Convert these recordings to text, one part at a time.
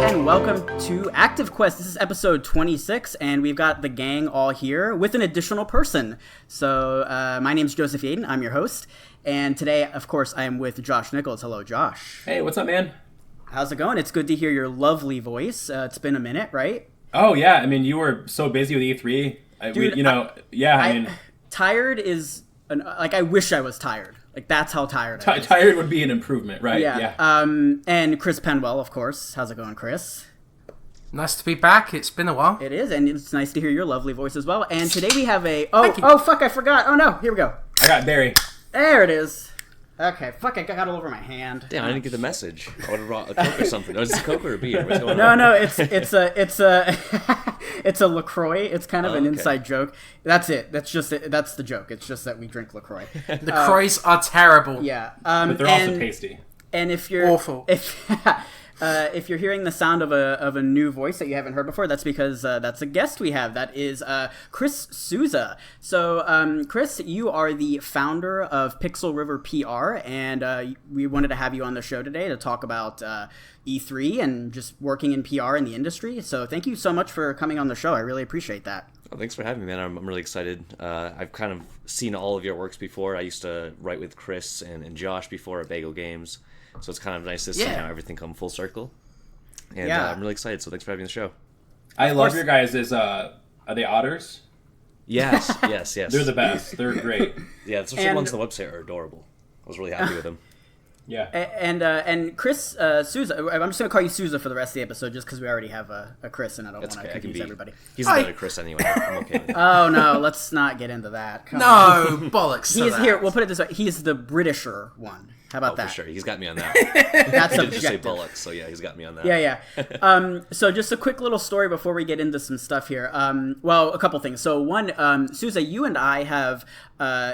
and welcome to Active Quest. This is episode 26, and we've got the gang all here with an additional person. So, my name's Joseph Yaden. I'm your host, and today, of course, I am with Josh Nichols. Hello, Josh. Hey, what's up, man? How's it going? It's good to hear your lovely voice. It's been a minute, right? Oh, yeah. I mean, you were so busy with E3. Dude, tired is... I wish I was tired. Like, that's how tired I was. Tired would be an improvement, right? Yeah. And Chris Penwell, of course. How's it going, Chris? Nice to be back. It's been a while. It is, and it's nice to hear your lovely voice as well. And today we have a... Oh, fuck, I forgot. Oh, no. Here we go. I got Barry. There it is. Okay, fuck, I got all over my hand. Damn, I didn't get the message. I would have brought a Coke or something. Oh, is it a Coke or a beer? What's going on? No, it's a it's a LaCroix. It's kind of an inside joke. That's it. That's just it. That's the joke. It's just that we drink LaCroix. LaCroix are terrible. Yeah, but they're also tasty. And if you're awful, if you're hearing the sound of a new voice that you haven't heard before, that's because that's a guest we have. That is Chris Souza. So, Chris, you are the founder of Pixel River PR, and we wanted to have you on the show today to talk about E3 and just working in PR in the industry. So thank you so much for coming on the show. I really appreciate that. Oh, thanks for having me, man. I'm really excited. I've kind of seen all of your works before. I used to write with Chris and Josh before at Bagel Games. So it's kind of nice to see how everything come full circle. And I'm really excited, so thanks for having the show. I love your guys' are they otters? Yes. They're the best. They're great. Yeah, the ones on the website are adorable. I was really happy with them. Yeah. And Chris Souza, I'm just going to call you Souza for the rest of the episode just because we already have a Chris and I don't want to confuse everybody. He's a better Chris anyway. I'm okay with it. Oh, no, let's not get into that. Bollocks. He's here. We'll put it this way. He's the Britisher one. How about that? For sure. He's got me on that. That's he did just say bullocks, so yeah, he's got me on that. Yeah. So just a quick little story before we get into some stuff here. Well, a couple things. So one, Souza, you and I have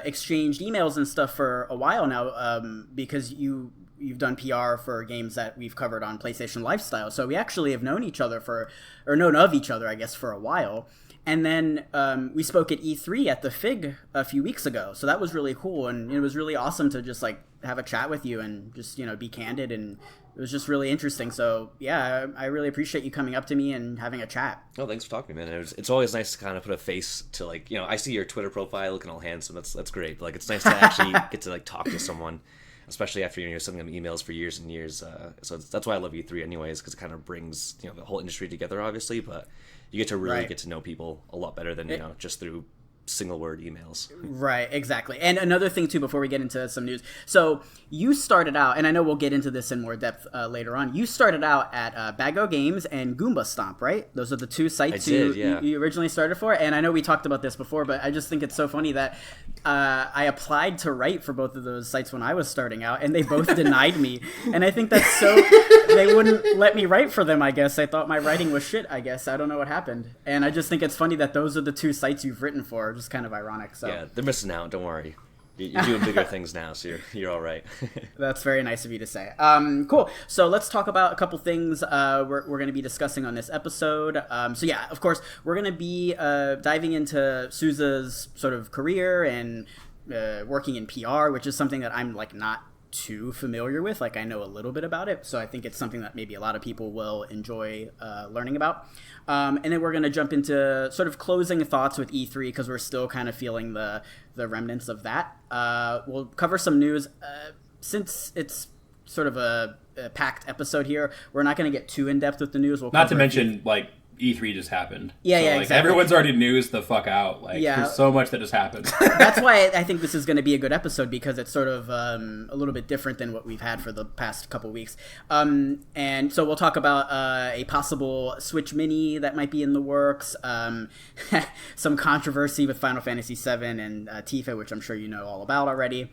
exchanged emails and stuff for a while now because you've done PR for games that we've covered on PlayStation Lifestyle. So we actually have known each other known of each other, I guess, for a while. And then we spoke at E3 at the FIG a few weeks ago. So that was really cool. And it was really awesome to just have a chat with you and just, be candid. And it was just really interesting. So yeah, I really appreciate you coming up to me and having a chat. Oh, thanks for talking to me, man. It's always nice to kind of put a face to I see your Twitter profile looking all handsome. That's great. But it's nice to actually get to talk to someone, especially after you're sending them emails for years and years. So that's why I love E3 anyways, because it kind of brings the whole industry together, obviously, but you get to really get to know people a lot better than just through single word emails. Right, exactly. And another thing too, before we get into some news, so you started out, and I know we'll get into this in more depth later on, you started out at Bago Games and Goomba Stomp, right? Those are the two sites you originally started for. And I know we talked about this before, but I just think it's so funny that I applied to write for both of those sites when I was starting out, and they both denied me. And I think that's so... They wouldn't let me write for them, I guess. I thought my writing was shit, I guess. I don't know what happened. And I just think it's funny that those are the two sites you've written for. Just kind of ironic. So yeah, they're missing out. Don't worry. You're doing bigger things now, so you're all right. That's very nice of you to say. Cool. So let's talk about a couple things we're going to be discussing on this episode. So yeah, of course, we're going to be diving into Souza's sort of career and working in PR, which is something that I'm not too familiar with. I know a little bit about it, so I think it's something that maybe a lot of people will enjoy learning about. And then we're going to jump into sort of closing thoughts with E3 because we're still kind of feeling the remnants of that. We'll cover some news. Since it's sort of a packed episode here, we're not going to get too in-depth with the news. Not to mention, E3 just happened. Yeah, exactly. Everyone's already newsed the fuck out. There's so much that just happened. That's why I think this is going to be a good episode because it's sort of a little bit different than what we've had for the past couple weeks. And so we'll talk about a possible Switch Mini that might be in the works, some controversy with Final Fantasy VII and Tifa, which I'm sure you know all about already.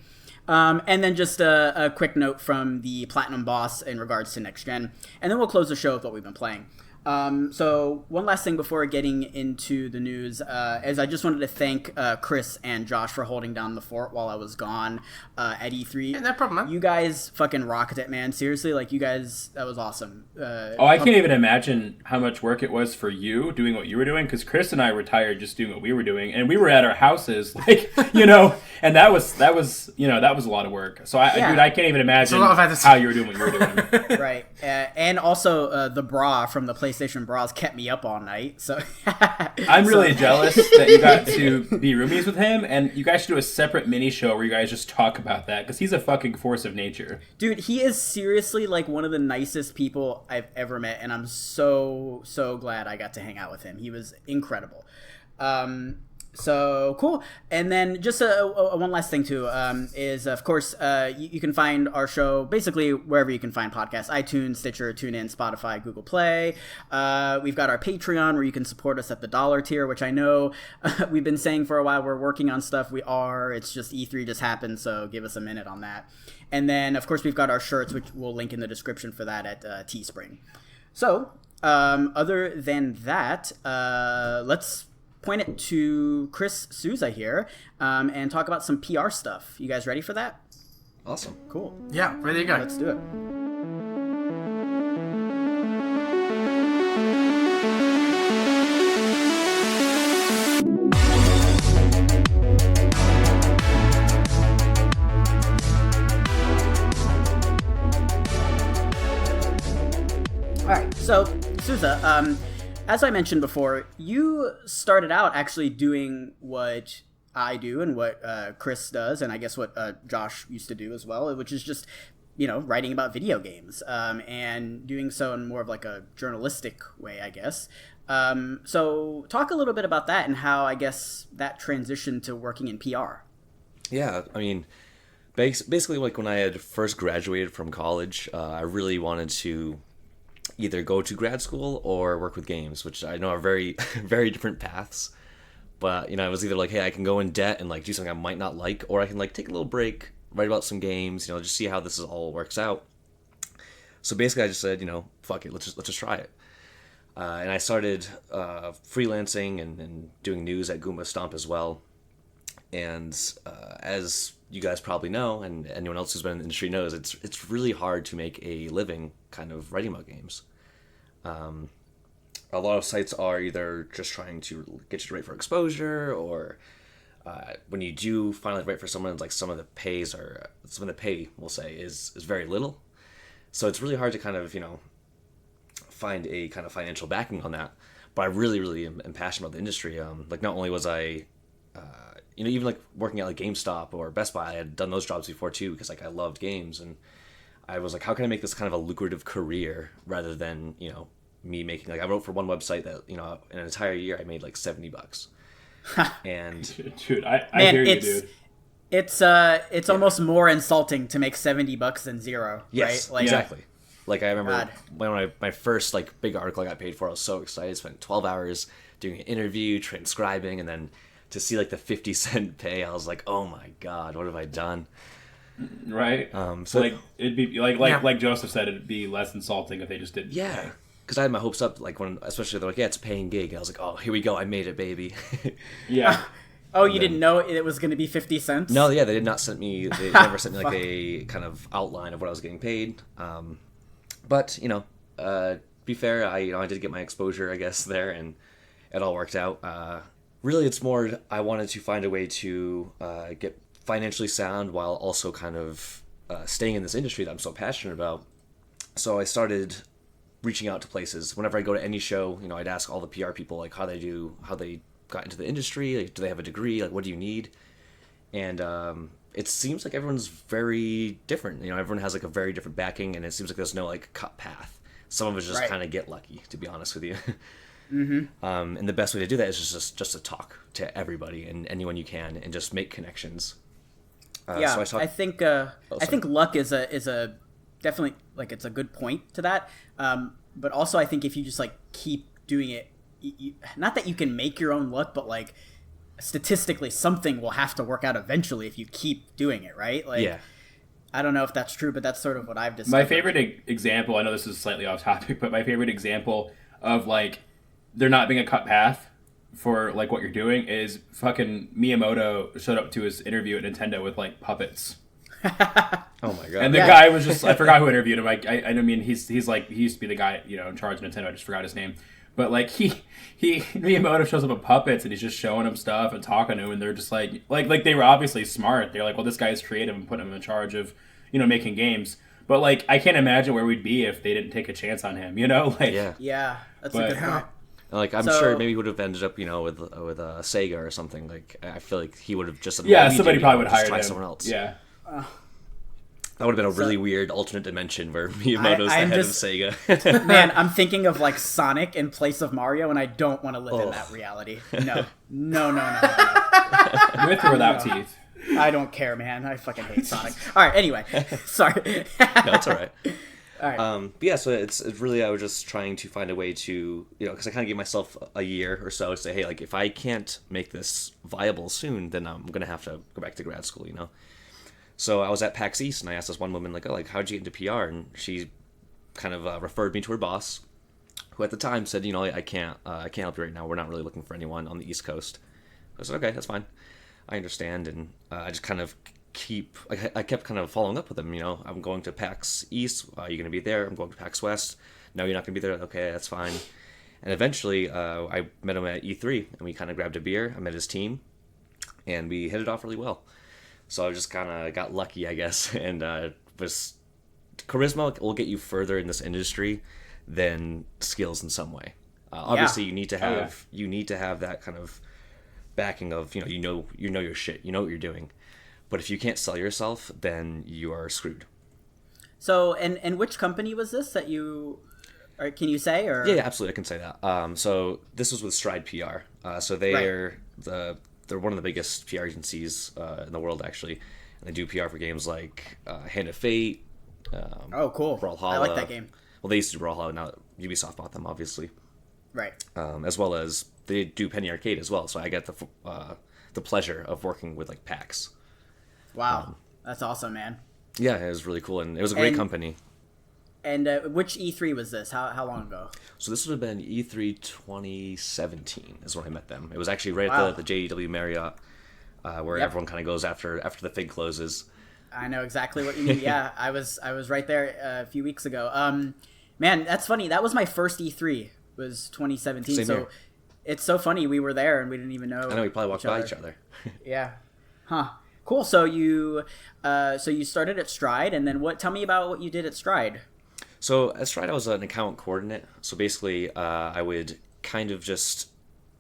And then just a quick note from the Platinum Boss in regards to Next Gen. And then we'll close the show with what we've been playing. So one last thing before getting into the news, is I just wanted to thank Chris and Josh for holding down the fort while I was gone at E3. Yeah, no problem, man. You guys fucking rocked it, man. Seriously, like you guys, that was awesome. I can't even imagine how much work it was for you doing what you were doing, because Chris and I were tired just doing what we were doing, and we were at our houses, like, and that was a lot of work. So dude, I can't even imagine how you were doing what you were doing. Right, and also the bra from the PlayStation bras kept me up all night. So I'm really jealous that you got to be roomies with him, and you guys should do a separate mini show where you guys just talk about that, because he's a fucking force of nature. Dude, he is seriously like one of the nicest people I've ever met, and I'm so glad I got to hang out with him. He was incredible. So cool. And then just one last thing too, is of course you can find our show basically wherever you can find podcasts: iTunes, Stitcher, TuneIn, Spotify, Google Play. We've got our Patreon where you can support us at the $1 tier, which I know we've been saying for a while. We're working on stuff. We are. It's just E3 just happened, so give us a minute on that. And then of course we've got our shirts, which we'll link in the description for that at Teespring. So other than that, let's point it to Chris Souza here and talk about some PR stuff. You guys ready for that? Awesome. Cool. Yeah, ready to go. Let's do it. All right, so Souza, as I mentioned before, you started out actually doing what I do and what Chris does, and I guess what Josh used to do as well, which is just, writing about video games, and doing so in more of like a journalistic way, I guess. So talk a little bit about that and how, I guess, that transitioned to working in PR. Yeah, I mean, basically, like when I had first graduated from college, I really wanted to either go to grad school or work with games, which I know are very, very different paths. But, I was either like, hey, I can go in debt and like do something I might not like, or I can like take a little break, write about some games, just see how this all works out. So basically I just said, fuck it, let's just try it. And I started freelancing and doing news at Goomba Stomp as well. And as you guys probably know, and anyone else who's been in the industry knows, it's really hard to make a living kind of writing about games. A lot of sites are either just trying to get you to write for exposure, or when you do finally write for someone, like some of the pay, we'll say, is very little. So it's really hard to kind of, find a kind of financial backing on that. But I really, really am passionate about the industry. Like not only was I even like working at like GameStop or Best Buy, I had done those jobs before too, because like I loved games, and I was like, how can I make this kind of a lucrative career rather than, me making, like, I wrote for one website that, in an entire year I made like $70. And dude, I hear you, dude. It's almost more insulting to make $70 than zero. Yes, right? Like, exactly. Like I remember when my first like big article I got paid for, I was so excited. I spent 12 hours doing an interview, transcribing, and then to see like the 50-cent pay, I was like, oh my god, what have I done? Right. So like it'd be like Joseph said, it'd be less insulting if they just didn't. Yeah. Because I had my hopes up, like when, especially they're like, yeah, it's a paying gig. And I was like, oh, here we go, I made it, baby. Yeah. Oh, you didn't know it was going to be 50 cents? No, yeah, they did not send me. They never sent me like a kind of outline of what I was getting paid. But be fair, I did get my exposure, I guess, there, and it all worked out. Really, it's more I wanted to find a way to get financially sound while also kind of staying in this industry that I'm so passionate about. So I started reaching out to places. Whenever I go to any show, I'd ask all the PR people like how they got into the industry, like do they have a degree, like what do you need? And it seems like everyone's very different. Everyone has like a very different backing, and it seems like there's no like cut path. Some of us just kind of get lucky, to be honest with you. Mm-hmm. And the best way to do that is just to talk to everybody and anyone you can, and just make connections. So I think luck is a definitely, like, it's a good point to that. But also I think if you just like keep doing it, not that you can make your own luck, but like statistically something will have to work out eventually if you keep doing it, right? Like, yeah. I don't know if that's true, but that's sort of what I've discovered. My favorite example, I know this is slightly off topic, but my favorite example of like there not being a cut path for like what you're doing is fucking Miyamoto showed up to his interview at Nintendo with like puppets. Oh my god! And the guy was just, I forgot who interviewed him. I mean, he's like, he used to be the guy, you know, in charge of Nintendo. I just forgot his name. But like Miyamoto shows up with puppets and he's just showing them stuff and talking to him, and they're just like they were obviously smart. They're like, well, this guy's creative and put him in charge of, you know, making games. But like, I can't imagine where we'd be if they didn't take a chance on him, you know? Like, yeah, that's a good point. Like, I'm sure maybe he would have ended up, you know, with Sega or something. Like, I feel like he would have just somebody probably would have hired him. Someone else. Yeah. That would have been a really weird alternate dimension where Miyamoto's the head of Sega. Man, I'm thinking of like Sonic in place of Mario, and I don't want to live in that reality. No. With or without teeth. I don't care, man. I fucking hate Sonic. All right, anyway. Sorry. No, it's all right. All right. But yeah, so it's really, I was just trying to find a way to, you know, because I kind of gave myself a year or so to say, hey, like, if I can't make this viable soon, then I'm going to have to go back to grad school, you know? So I was at PAX East, and I asked this one woman, like, oh, like, how'd you get into PR? And she kind of referred me to her boss, who at the time said, you know, I can't help you right now. We're not really looking for anyone on the East Coast. I said, okay, that's fine. I understand. And I just kind of I kept kind of following up with them, you know, I'm going to PAX East. Are you going to be there? I'm going to PAX West. No, you're not going to be there. Okay, that's fine. And eventually I met him at E3, and we kind of grabbed a beer. I met his team, and we hit it off really well. So I just kind of got lucky, I guess, and charisma will get you further in this industry than skills in some way. Obviously, you need to have that kind of backing of, you know your shit, you know what you're doing. But if you can't sell yourself, then you are screwed. So, and which company was this that you, or can you say? Or yeah, absolutely, I can say that. So this was with Stride PR. So they're one of the biggest PR agencies in the world, actually. And they do PR for games like Hand of Fate. Oh, cool! Brawlhalla. I like that game. Well, they used to do Brawlhalla. Now Ubisoft bought them, obviously. Right. As well as they do Penny Arcade as well. So I got the pleasure of working with like PAX. Wow, that's awesome, man. Yeah, it was really cool, and it was a great company. And which E3 was this? How long ago? So this would have been E3 2017 is when I met them. It was actually right at the JW Marriott, where everyone kind of goes after the Fig closes. I know exactly what you mean. Yeah, I was right there a few weeks ago. Man, that's funny. That was my first E3. Was 2017. Same so here. It's so funny. We were there and we didn't even know. I know, we probably walked by each other. Yeah. Huh. Cool. So you started at Stride, and then tell me about what you did at Stride. So at Stride, I was an account coordinate. So basically, I would kind of just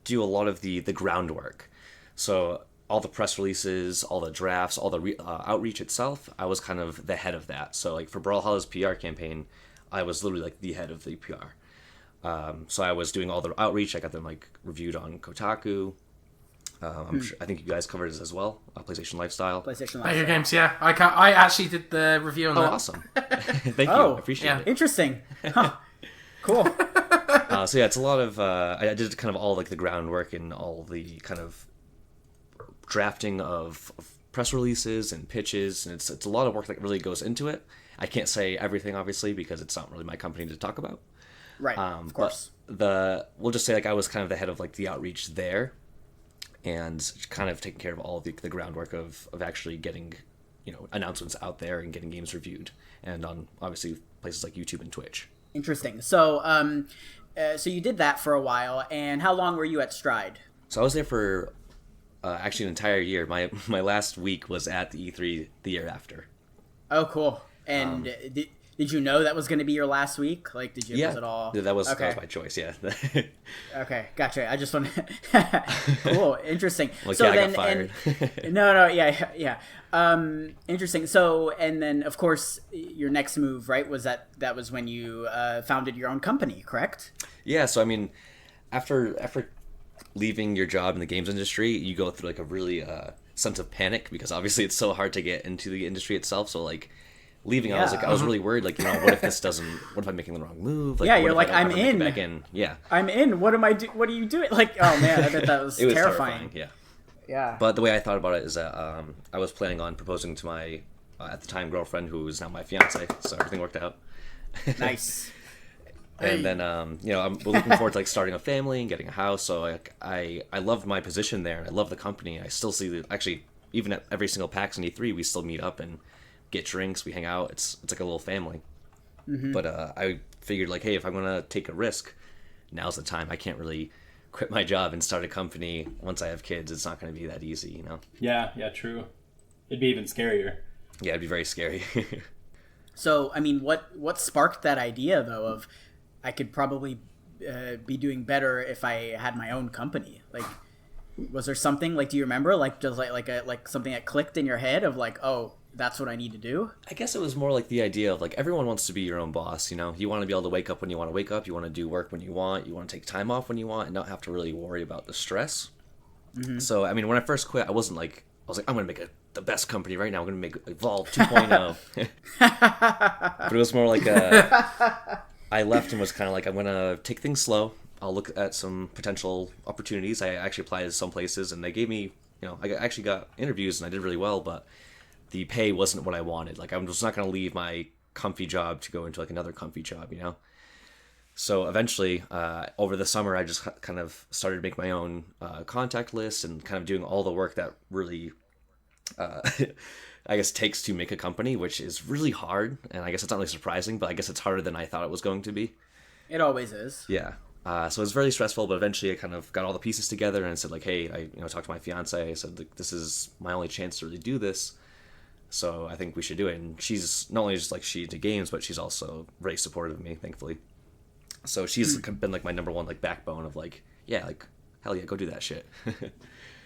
do a lot of the groundwork. So all the press releases, all the drafts, all the outreach itself, I was kind of the head of that. So like for Brawlhalla's PR campaign, I was literally like the head of the PR. So I was doing all the outreach. I got them like reviewed on Kotaku. I'm sure, I think you guys covered it as well. PlayStation Lifestyle. Video games, yeah. I actually did the review on that. Oh, awesome! Thank you. I appreciate it. Interesting. Huh. Cool. So yeah, it's a lot of. I did kind of all like the groundwork and all the kind of drafting of press releases and pitches, and it's a lot of work that really goes into it. I can't say everything, obviously, because it's not really my company to talk about. Right. Of course. But we'll just say like I was kind of the head of like the outreach there. And kind of taking care of all the groundwork of actually getting, announcements out there and getting games reviewed, and on obviously places like YouTube and Twitch. Interesting. So, so you did that for a while, and how long were you at Stride? So I was there for actually an entire year. My last week was at the E3 the year after. Oh, cool. And did you know that was going to be your last week? Like, did you? Yeah, was it all? That was my choice. Yeah. Okay, gotcha. I just want to. Cool, interesting. Like, so yeah, then, I got fired. Yeah. Interesting. So, and then of course, your next move, right? Was that was when you founded your own company, correct? Yeah. So I mean, after leaving your job in the games industry, you go through like a really sense of panic, because obviously it's so hard to get into the industry itself. So like. Leaving, I was really worried. Like, what if I'm making the wrong move? Like, you're like, I'm in. Back in. Yeah, I'm in. What are you doing? Like, oh man, I bet that was it was terrifying. Yeah. But the way I thought about it is that I was planning on proposing to my at the time girlfriend, who is now my fiance. So everything worked out. Nice. And then, I'm looking forward to like starting a family and getting a house. So like, I loved my position there, and I love the company. I still see actually, even at every single PAX and E3, we still meet up and get drinks. We hang out. It's like a little family. But I figured like, hey, if I'm gonna take a risk, now's the time. I can't really quit my job and start a company once I have kids. It's not going to be that easy, you know? Yeah, true. It'd be even scarier. Yeah, it'd be very scary. So, I mean, what sparked that idea, though, of I could probably be doing better if I had my own company? Like, was there something, like, do you remember, like, just like something that clicked in your head of like, oh, that's what I need to do? I guess it was more like the idea of like everyone wants to be your own boss, you know? You want to be able to wake up when you want to wake up, you want to do work when you want to take time off when you want, and not have to really worry about the stress. So, I mean, when I first quit, I was like, I'm going to make the best company right now. I'm going to make Evolve 2.0. But it was more like I left and was kind of like, I'm going to take things slow. I'll look at some potential opportunities. I actually applied to some places, and they gave me, I actually got interviews, and I did really well, but the pay wasn't what I wanted. Like, I'm just not going to leave my comfy job to go into like another comfy job, you know? So eventually, over the summer, I just kind of started to make my own contact list and kind of doing all the work that really, I guess, takes to make a company, which is really hard. And I guess it's not really surprising, but I guess it's harder than I thought it was going to be. It always is. Yeah. So it was really stressful, but eventually I kind of got all the pieces together and said like, hey, I talked to my fiance. I said, like, this is my only chance to really do this. So I think we should do it. And she's not only just like she into games, but she's also very supportive of me, thankfully. So she's been like my number one like backbone of like, yeah, like hell yeah, go do that shit.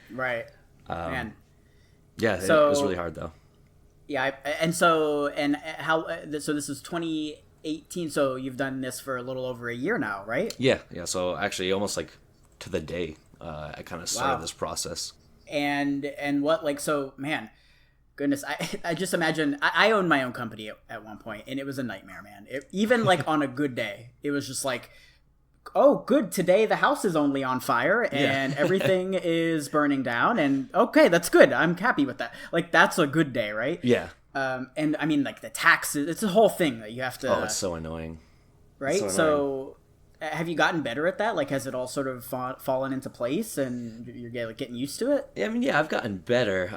Right. Man. Yeah, So, it was really hard though. Yeah, so this is 2018. So you've done this for a little over a year now, right? Yeah. So actually, almost like to the day, I kind of started this process. And what, like, so man. Goodness, I just imagine I owned my own company at one point, and it was a nightmare, man. Even like on a good day, it was just like, oh, good, today the house is only on fire and everything is burning down, and okay, that's good. I'm happy with that. Like, that's a good day, right? Yeah. And I mean, like the taxes, it's a whole thing that you have to. Oh, it's so annoying. Right. So have you gotten better at that? Like, has it all sort of fallen into place, and you're getting used to it? Yeah, I mean, yeah, I've gotten better.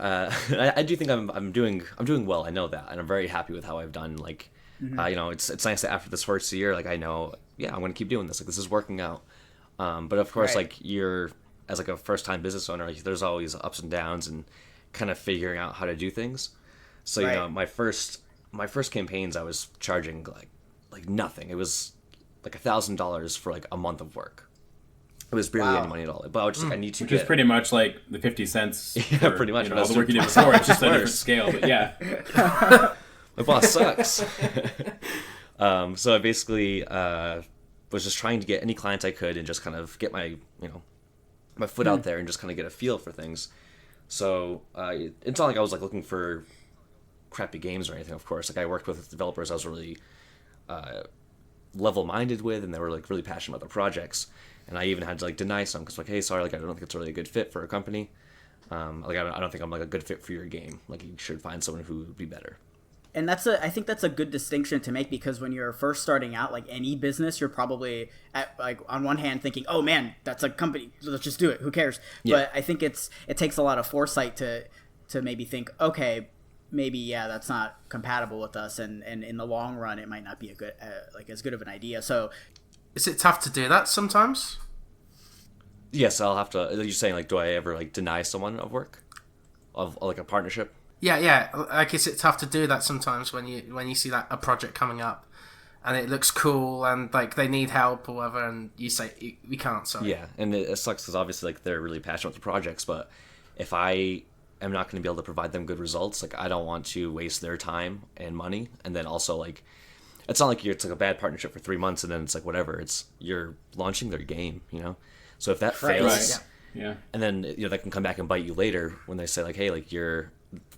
I do think I'm doing well. I know that, and I'm very happy with how I've done. Like, it's nice that after this first year, like I know, I'm going to keep doing this. Like, this is working out. But of course, like you're as like a first time business owner, like, there's always ups and downs, and kind of figuring out how to do things. So my first campaigns, I was charging like nothing. It was like $1,000 for like a month of work. It was barely any money at all. But I was just like, I need to. Which is pretty much like the 50 cents. Yeah, pretty much. All the work you did before. It's just a different scale. But yeah, my boss sucks. So I basically was just trying to get any clients I could and just kind of get my my foot out there and just kind of get a feel for things. So it's not like I was like looking for crappy games or anything. Of course, like I worked with developers I was really level-minded with, and they were like really passionate about their projects, and I even had to like deny some because like, hey, sorry, like I don't think it's really a good fit for a company. Like I don't think I'm like a good fit for your game. Like you should find someone who would be better. And I think that's a good distinction to make, because when you're first starting out, like any business, you're probably like on one hand thinking, oh man, that's a company, let's just do it, who cares? Yeah. But I think it takes a lot of foresight to maybe think, okay, maybe that's not compatible with us, and in the long run it might not be a good like as good of an idea. So is it tough to do that sometimes? Yes, I'll have to. You're saying like, do I ever like deny someone of work, of like a partnership? Yeah. Like, is it tough to do that sometimes when you see that a project coming up and it looks cool and like they need help or whatever, and you say we can't? Sorry. Yeah, and it sucks because obviously like they're really passionate with the projects, but if I am not going to be able to provide them good results, like I don't want to waste their time and money, and then also like it's not like it's like a bad partnership for 3 months and then it's like whatever. It's you're launching their game, So if that fails, yeah, and then that can come back and bite you later when they say like, hey, like your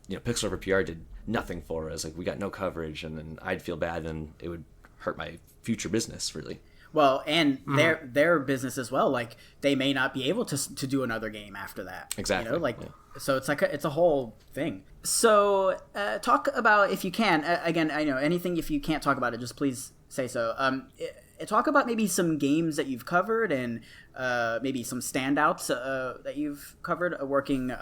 Pixel PR did nothing for us, like we got no coverage, and then I'd feel bad and it would hurt my future business really. Well, and their business as well, like they may not be able to do another game after that. Exactly. So it's like it's a whole thing. So talk about, if you can, again, I know anything, if you can't talk about it, just please say so. talk about maybe some games that you've covered and maybe some standouts that you've covered working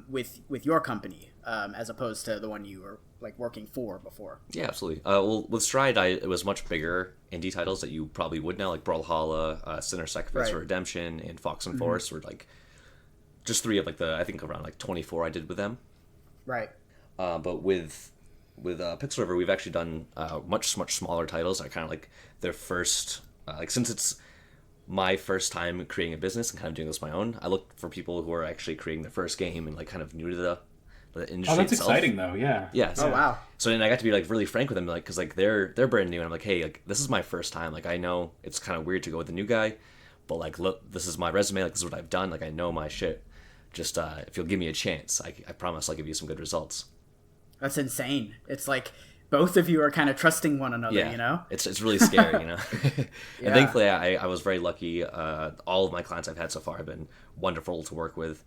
with your company as opposed to the one you were like working for before. Yeah, absolutely. Well, with Stride, it was much bigger indie titles that you probably would know, like Brawlhalla, Sinner Sacrifice for Redemption, and Fox and Forest were like just 3 of like I think around like 24 I did with them. Right. But with Pixel River, we've actually done much smaller titles. I kind of like their first, like since it's my first time creating a business and kind of doing this on my own, I look for people who are actually creating their first game and like kind of new to the industry. Oh, that's itself. exciting though. Yeah. Yeah. So, Oh wow. So then I got to be like really frank with them, like because like they're brand new, and I'm like, hey, like this is my first time. Like I know it's kind of weird to go with a new guy, but like look, this is my resume. Like this is what I've done. Like I know my shit. Just if you'll give me a chance, I promise I'll give you some good results. That's insane. It's like both of you are kind of trusting one another, Yeah, you know? it's really scary, you know. Yeah. And thankfully, I was very lucky. All of my clients I've had so far have been wonderful to work with.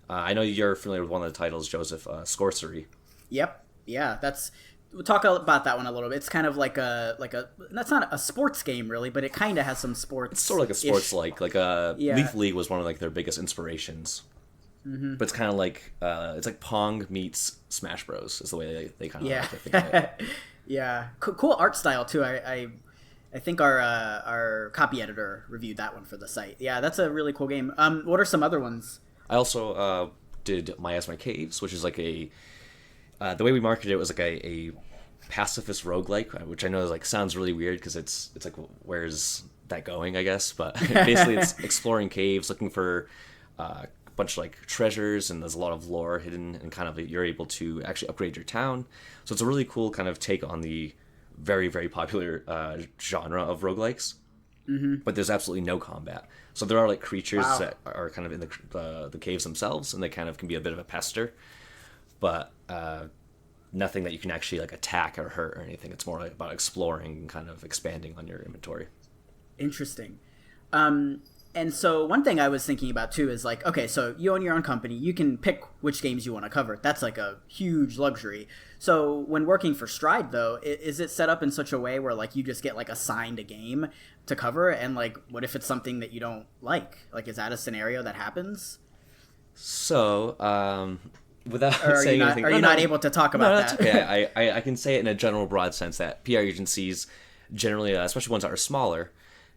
I know you're familiar with one of the titles, Joseph, Scorcery. Yep. Yeah, we'll talk about that one a little bit. It's kind of like a that's not a sports game really, but it kind of has some sports. It's sort of like a sports like Yeah. Leaf League was one of like their biggest inspirations. Mm-hmm. But it's kind of like it's like Pong meets Smash Bros. Is the way they kind of like to think of it. Yeah, cool art style too. I think our copy editor reviewed that one for the site. Yeah, that's a really cool game. What are some other ones? I also did Miasma Caves, which is like the way we marketed it was like a pacifist roguelike, which I know is like sounds really weird because it's like where's that going, I guess. But basically it's exploring caves, looking for bunch of like treasures, and there's a lot of lore hidden, and kind of you're able to actually upgrade your town. So it's a really cool kind of take on the very, very popular genre of roguelikes. Mm-hmm. But there's absolutely no combat. So there are like creatures that are kind of in the caves themselves, and they kind of can be a bit of a pester, but nothing that you can actually like attack or hurt or anything. It's more like about exploring and kind of expanding on your inventory. Interesting. And so one thing I was thinking about too is like, okay, so you own your own company, you can pick which games you want to cover. That's like a huge luxury. So when working for Stride though, is it set up in such a way where like you just get like assigned a game to cover, and like what if it's something that you don't like? Like is that a scenario that happens? So without or saying not, anything, are you not able to talk about that's that? okay. I can say it in a general broad sense that PR agencies generally, especially ones that are smaller,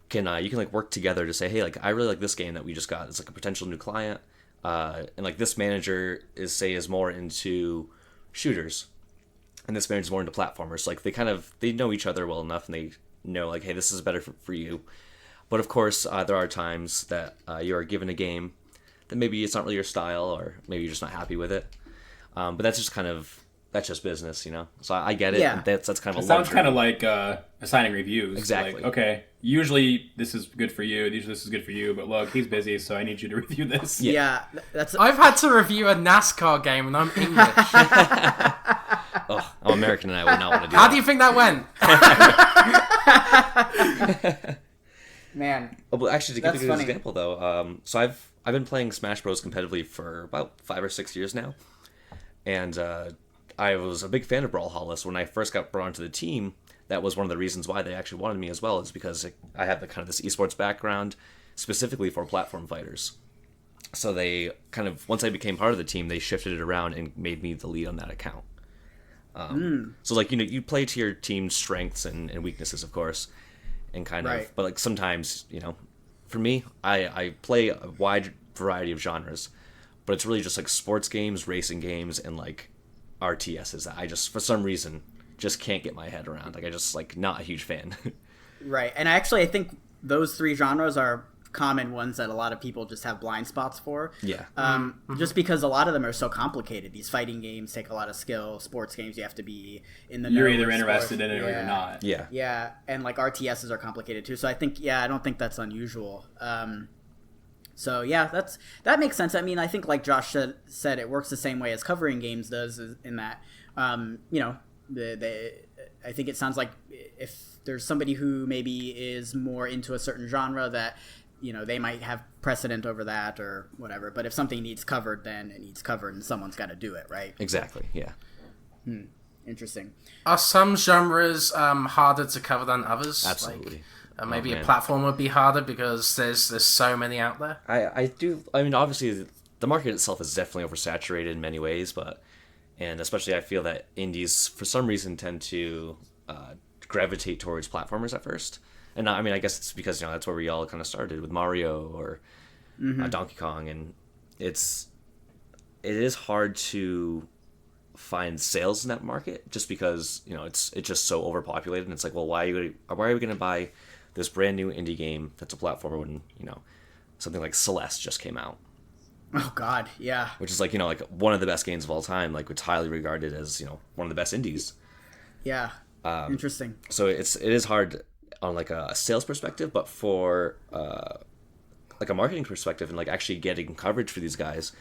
can you can like work together to say, hey, like I really like this game that we just got. It's like a potential new client, and like this manager is more into shooters, and this manager's more into platformers. Like they know each other well enough, and they know like, hey, this is better for you. But of course, there are times that you are given a game that maybe it's not really your style, or maybe you're just not happy with it. But that's just business, you know. So I get it. Yeah. That's kind of It sounds kind of like assigning reviews. Exactly. Like, okay, usually this is good for you. Usually this is good for you. But look, he's busy, so I need you to review this. Yeah, that's. I've had to review a NASCAR game and I'm English. Oh, I'm American and I would not want to do How that. do you think that went? Man. Oh, but actually, to give That's you an funny. example, though, so I've been playing Smash Bros. Competitively for about 5 or 6 years now, and I was a big fan of Brawlhalla. So when I first got brought onto the team, that was one of the reasons why they actually wanted me as well, is because I have the kind of this esports background specifically for platform fighters. So they kind of, once I became part of the team, they shifted it around and made me the lead on that account. So like, you know, you play to your team's strengths and weaknesses, of course, and kind Right. of, but like sometimes, you know, for me, I play a wide variety of genres, but it's really just like sports games, racing games, and like RTSs that I just, for some reason, just can't get my head around. Like I just like not a huge fan. Right. And actually, I think those 3 genres are common ones that a lot of people just have blind spots for. Yeah. Just because a lot of them are so complicated. These fighting games take a lot of skill. Sports games, you have to be in the know You're either with interested sports. in it or you're not. Yeah. Yeah, and like RTSs are complicated too. So I think, I don't think that's unusual. So yeah, that makes sense. I mean, I think like Josh said, it works the same way as covering games does, in that, you know, I think it sounds like if there's somebody who maybe is more into a certain genre, that, you know, they might have precedent over that or whatever. But if something needs covered, then it needs covered, and someone's got to do it, right? Exactly. Yeah. Interesting. Are some genres harder to cover than others? Absolutely. And maybe man. a platform would be harder because there's so many out there. I mean, obviously, the market itself is definitely oversaturated in many ways, and especially I feel that indies, for some reason, tend to gravitate towards platformers at first. And I mean, I guess it's because, that's where we all kind of started with Mario or Donkey Kong, and it is hard to find sales in that market just because, it's just so overpopulated, and it's like, well, why are we going to buy this brand new indie game that's a platformer when, something like Celeste just came out? Oh God, yeah. Which is like one of the best games of all time. Like it's highly regarded as one of the best indies. Yeah. Interesting. So it is hard on like a sales perspective, but for like a marketing perspective and like actually getting coverage for these guys,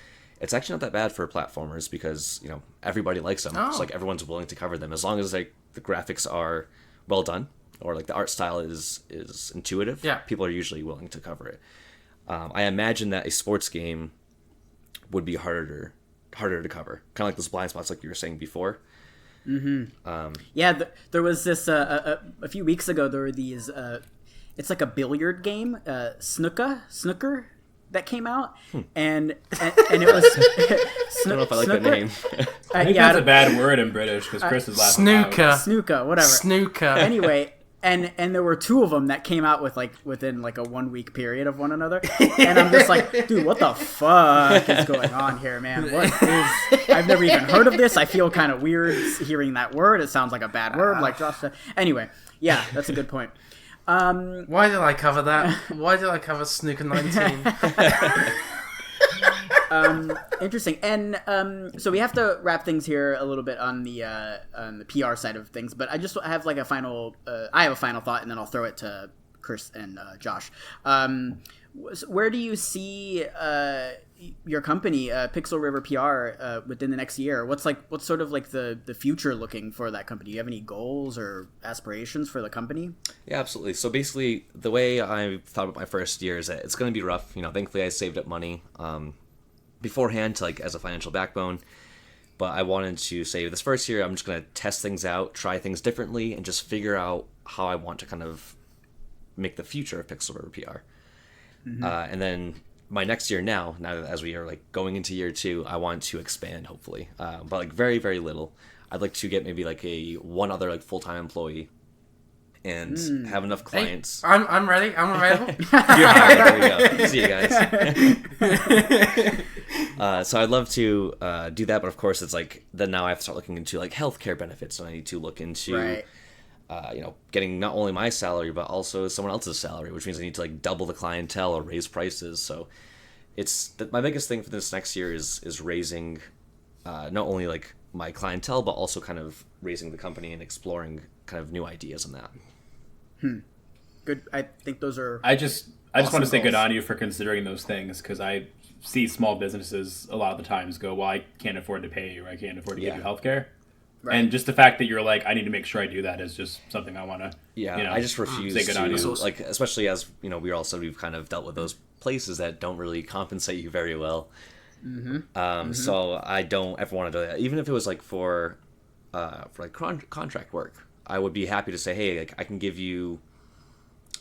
it's actually not that bad for platformers because everybody likes them. Oh. It's like everyone's willing to cover them as long as like the graphics are well done or like the art style is intuitive. Yeah. People are usually willing to cover it. I imagine that a sports game would be harder to cover, kind of like those blind spots like you were saying before. Yeah, there was this a few weeks ago. There were these. It's like a billiard game, snooker that came out, and it was. I don't know if I like that name. I think that's a bad word in British because Chris is laughing. Snooker, whatever. Snooker. Anyway. And there were two of them that came out within like a 1 week period of one another, and I'm just like, dude, what the fuck is going on here, man? I've never even heard of this. I feel kind of weird hearing that word. It sounds like a bad word, like Josh said. Anyway, yeah, that's a good point. Why did I cover that? Why did I cover Snooker 19? Interesting. And so we have to wrap things here a little bit on the PR side of things, but I just have like a final thought, and then I'll throw it to Chris and Josh. Where do you see your company, Pixel River PR, within the next year? What's sort of like the future looking for that company? Do you have any goals or aspirations for the company? Yeah, absolutely. So basically, the way I thought about my first year is that it's going to be rough. Thankfully I saved up money beforehand to like as a financial backbone, but I wanted to say this first year I'm just going to test things out, try things differently, and just figure out how I want to kind of make the future of Pixel River PR. And then my next year now as we are like going into year 2, I want to expand hopefully, but like very, very little. I'd like to get maybe like one other like full-time employee and have enough clients. Hey, I'm ready. I'm available. You're hired. There we go. See you guys. So I'd love to do that, but of course it's like then now I have to start looking into like healthcare benefits, and I need to look into getting not only my salary but also someone else's salary, which means I need to like double the clientele or raise prices. So my biggest thing for this next year is raising not only like my clientele but also kind of raising the company and exploring kind of new ideas on that. Good. I think those are. I just want to say goals. good on you for considering those things, because I see small businesses a lot of the times go, well, I can't afford to pay you, or I can't afford to give you healthcare. Right. And just the fact that you're like, I need to make sure I do that is just something I want to. Yeah, I just refuse say good on you. Like, especially as we've kind of dealt with those places that don't really compensate you very well. So I don't ever want to do that, even if it was like for like contract work. I would be happy to say, hey, like I can give you.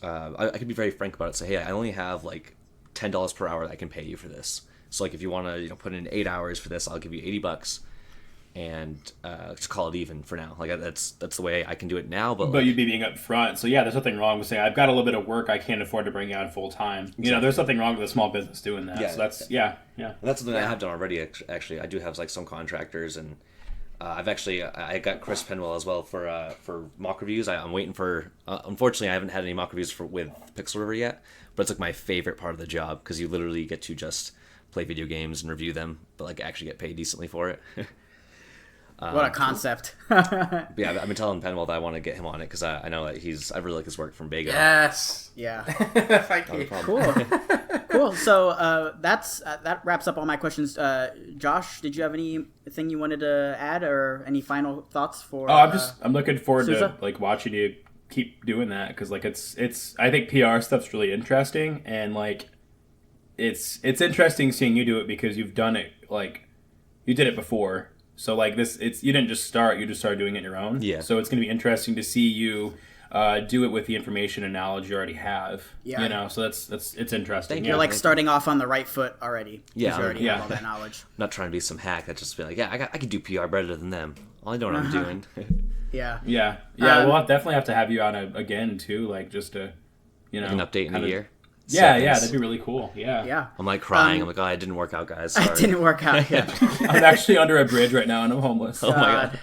I can be very frank about it. Say, hey, I only have like $10 per hour that I can pay you for this. So like, if you want to, put in 8 hours for this, I'll give you $80, and just call it even for now. Like that's the way I can do it now. But you'd be being upfront. So yeah, there's nothing wrong with saying I've got a little bit of work I can't afford to bring you on full time. Exactly. There's nothing wrong with a small business doing that. Yeah, so that's yeah. And that's something I have done already. Actually, I do have like some contractors, and I got Chris Penwell as well for mock reviews. I'm waiting for. Unfortunately, I haven't had any mock reviews with Pixel River yet, but it's like my favorite part of the job because you literally get to just play video games and review them, but like actually get paid decently for it. What a concept! Yeah, I've been telling Penwell that I want to get him on it because I know that I really like his work from Vega. Yes. Yeah. Thank you. Cool. So that wraps up all my questions. Josh, did you have anything you wanted to add or any final thoughts for? I'm looking forward Souza? to like watching you keep doing that, because like it's I think PR stuff's really interesting, and like it's interesting seeing you do it because you've done it, like you did it before. So like you didn't just start, you just started doing it on your own. Yeah. So it's going to be interesting to see you do it with the information and knowledge you already have. Yeah. You know, so it's interesting. You're like starting off on the right foot already. 'Cause Yeah, you already yeah. have all that knowledge. I'm not trying to be some hack that just be like, yeah, I can do PR better than them. I know what I'm doing. Yeah. Yeah. We'll definitely have to have you on again too, like just to, you know, Like an update in a year. Yeah, that'd be really cool. Yeah. Yeah. I'm like crying. I'm like, oh, it didn't work out, guys. Sorry. It didn't work out. Yeah. I'm actually under a bridge right now and I'm homeless. Oh my god.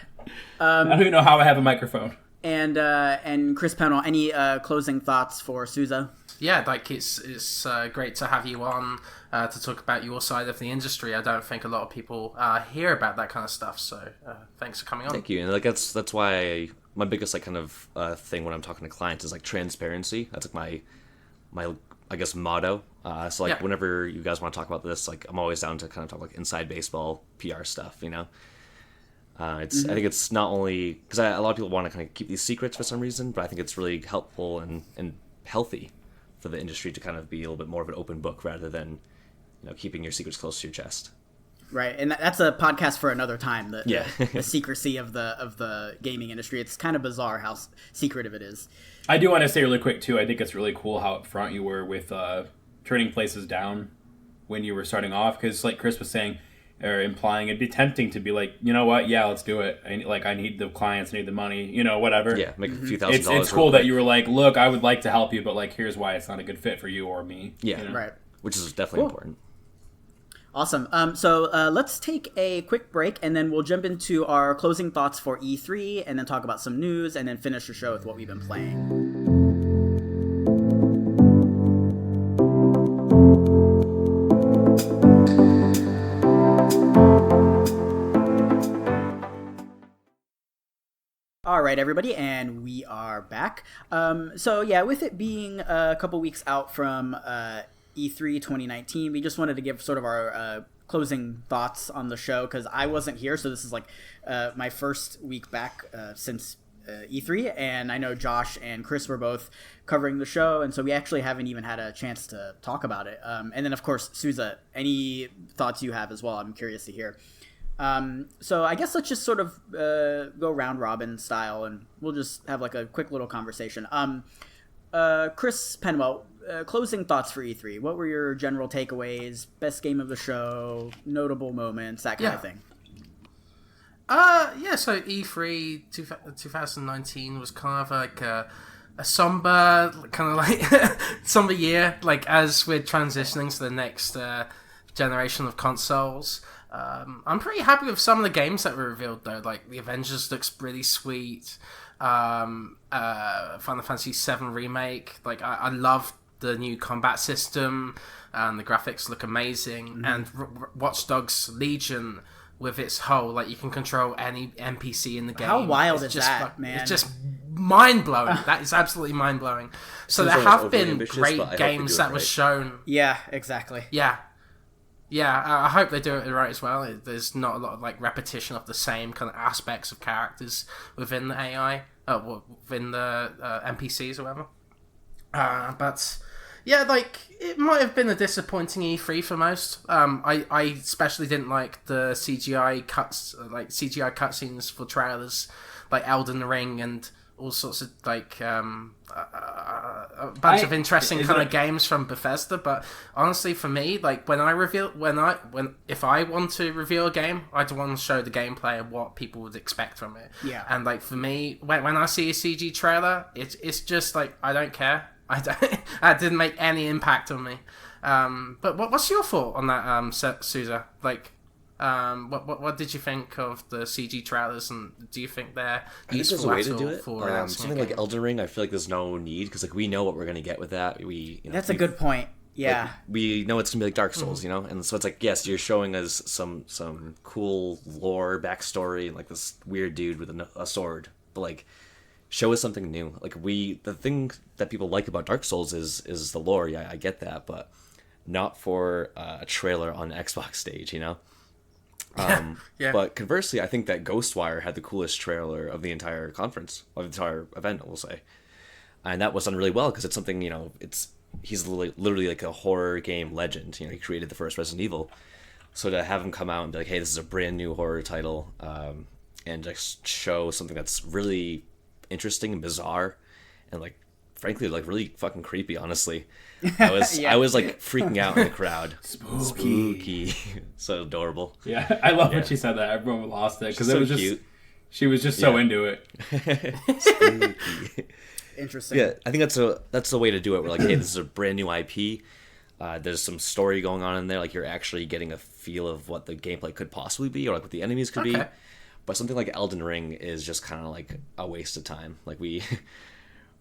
I don't even know how I have a microphone. And Chris Penwell, any closing thoughts for Souza? Yeah, like it's great to have you on to talk about your side of the industry. I don't think a lot of people hear about that kind of stuff. So thanks for coming on. Thank you. And like that's why my biggest like kind of thing when I'm talking to clients is like transparency. That's like my I guess motto. So like whenever you guys want to talk about this, like I'm always down to kind of talk like inside baseball PR stuff. You know. I think it's not only because a lot of people want to kind of keep these secrets for some reason, but I think it's really helpful and healthy for the industry to kind of be a little bit more of an open book rather than, you know, keeping your secrets close to your chest. Right, and that's a podcast for another time. The secrecy of the gaming industry. It's kind of bizarre how secretive it is. I do want to say really quick too. I think it's really cool how upfront you were with turning places down when you were starting off, because like Chris was saying. Or implying it'd be tempting to be like, you know what, yeah, let's do it. I need the clients, I need the money, you know, whatever. Yeah, make a few $1,000s. It's cool that you were like, look, I would like to help you, but like, here's why it's not a good fit for you or me. Yeah, you know? Right. Which is definitely important. Awesome. So let's take a quick break, and then we'll jump into our closing thoughts for E3, and then talk about some news, and then finish the show with what we've been playing. All right, everybody, and we are back. So yeah, with it being a couple weeks out from E3 2019, we just wanted to give sort of our closing thoughts on the show, because I wasn't here, so this is like my first week back since E3, and I know Josh and Chris were both covering the show, and so we actually haven't even had a chance to talk about it. And then, of course, Souza, any thoughts you have as well, I'm curious to hear. So I guess let's just sort of go round robin style, and we'll just have like a quick little conversation. Chris Penwell, closing thoughts for E3. What were your general takeaways, best game of the show, notable moments, that kind of thing? So E3 2019 was kind of like a somber, kind of like somber year, like as we're transitioning to the next generation of consoles. I'm pretty happy with some of the games that were revealed though. Like the Avengers looks really sweet. Final Fantasy VII Remake. Like I love the new combat system, and the graphics look amazing. Mm-hmm. And Watch Dogs Legion with its whole like you can control any NPC in the game. How wild is that, like, man? It's just mind blowing. That is absolutely mind blowing. So there have been great games that were shown. Yeah, exactly. Yeah, I hope they do it right as well. There's not a lot of like repetition of the same kind of aspects of characters within the AI, within the NPCs or whatever. But yeah, like it might have been a disappointing E3 for most. I especially didn't like the CGI cutscenes for trailers, like Elden Ring and all sorts of like a bunch of interesting kind of games from Bethesda. But honestly, for me, like if I want to reveal a game, I'd want to show the gameplay and what people would expect from it. Yeah. And like for me, when I see a CG trailer, it's just like I don't care. That didn't make any impact on me. But what's your thought on that, Souza? Like, what did you think of the CG trailers, and do you think they're useful I think there's a way to do it. for something like Elden Ring, I feel like there's no need because like we know what we're gonna get with that. That's a good point. Yeah, like, we know it's gonna be like Dark Souls, you know, and so it's like yes, you're showing us some cool lore backstory and like this weird dude with a sword, but like show us something new. Like the thing that people like about Dark Souls is the lore. Yeah, I get that, but not for a trailer on an Xbox stage, you know. Yeah. But conversely, I think that Ghostwire had the coolest trailer of the entire conference, of the entire event, we'll say, and that was done really well because it's something, you know, he's literally like a horror game legend. You know, he created the first Resident Evil, so to have him come out and be like, hey, this is a brand new horror title, and just show something that's really interesting and bizarre, and like frankly like really fucking creepy. Honestly, I was like freaking out in the crowd. Spooky. So adorable. Yeah, I love when she said that. Everyone lost it because it was just cute. She was just so into it. Spooky. Interesting. Yeah, I think that's the way to do it. We're like, hey, this is a brand new IP. There's some story going on in there. Like you're actually getting a feel of what the gameplay could possibly be, or like what the enemies could be. But something like Elden Ring is just kind of like a waste of time. Like we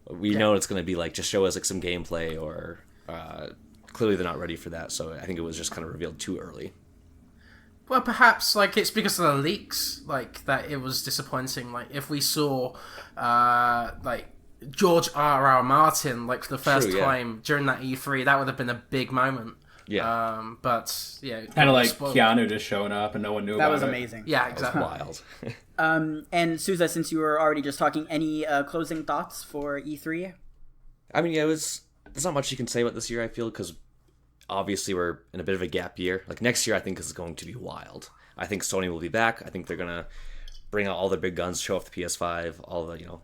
know it's going to be like just show us like some gameplay, or clearly they're not ready for that. So I think it was just kind of revealed too early. Well, perhaps like it's because of the leaks, like that it was disappointing. Like if we saw, like George R.R. Martin, like for the first time during that E3, that would have been a big moment. Yeah. But yeah, kind of like Keanu just showing up and no one knew about it. That was amazing. Yeah, exactly. That was wild. And Souza, since you were already just talking, any closing thoughts for E3? I mean, yeah, there's not much you can say about this year, I feel, because obviously we're in a bit of a gap year. Like next year I think is going to be wild. I think Sony will be back. I think they're gonna bring out all their big guns, show off the PS5, all the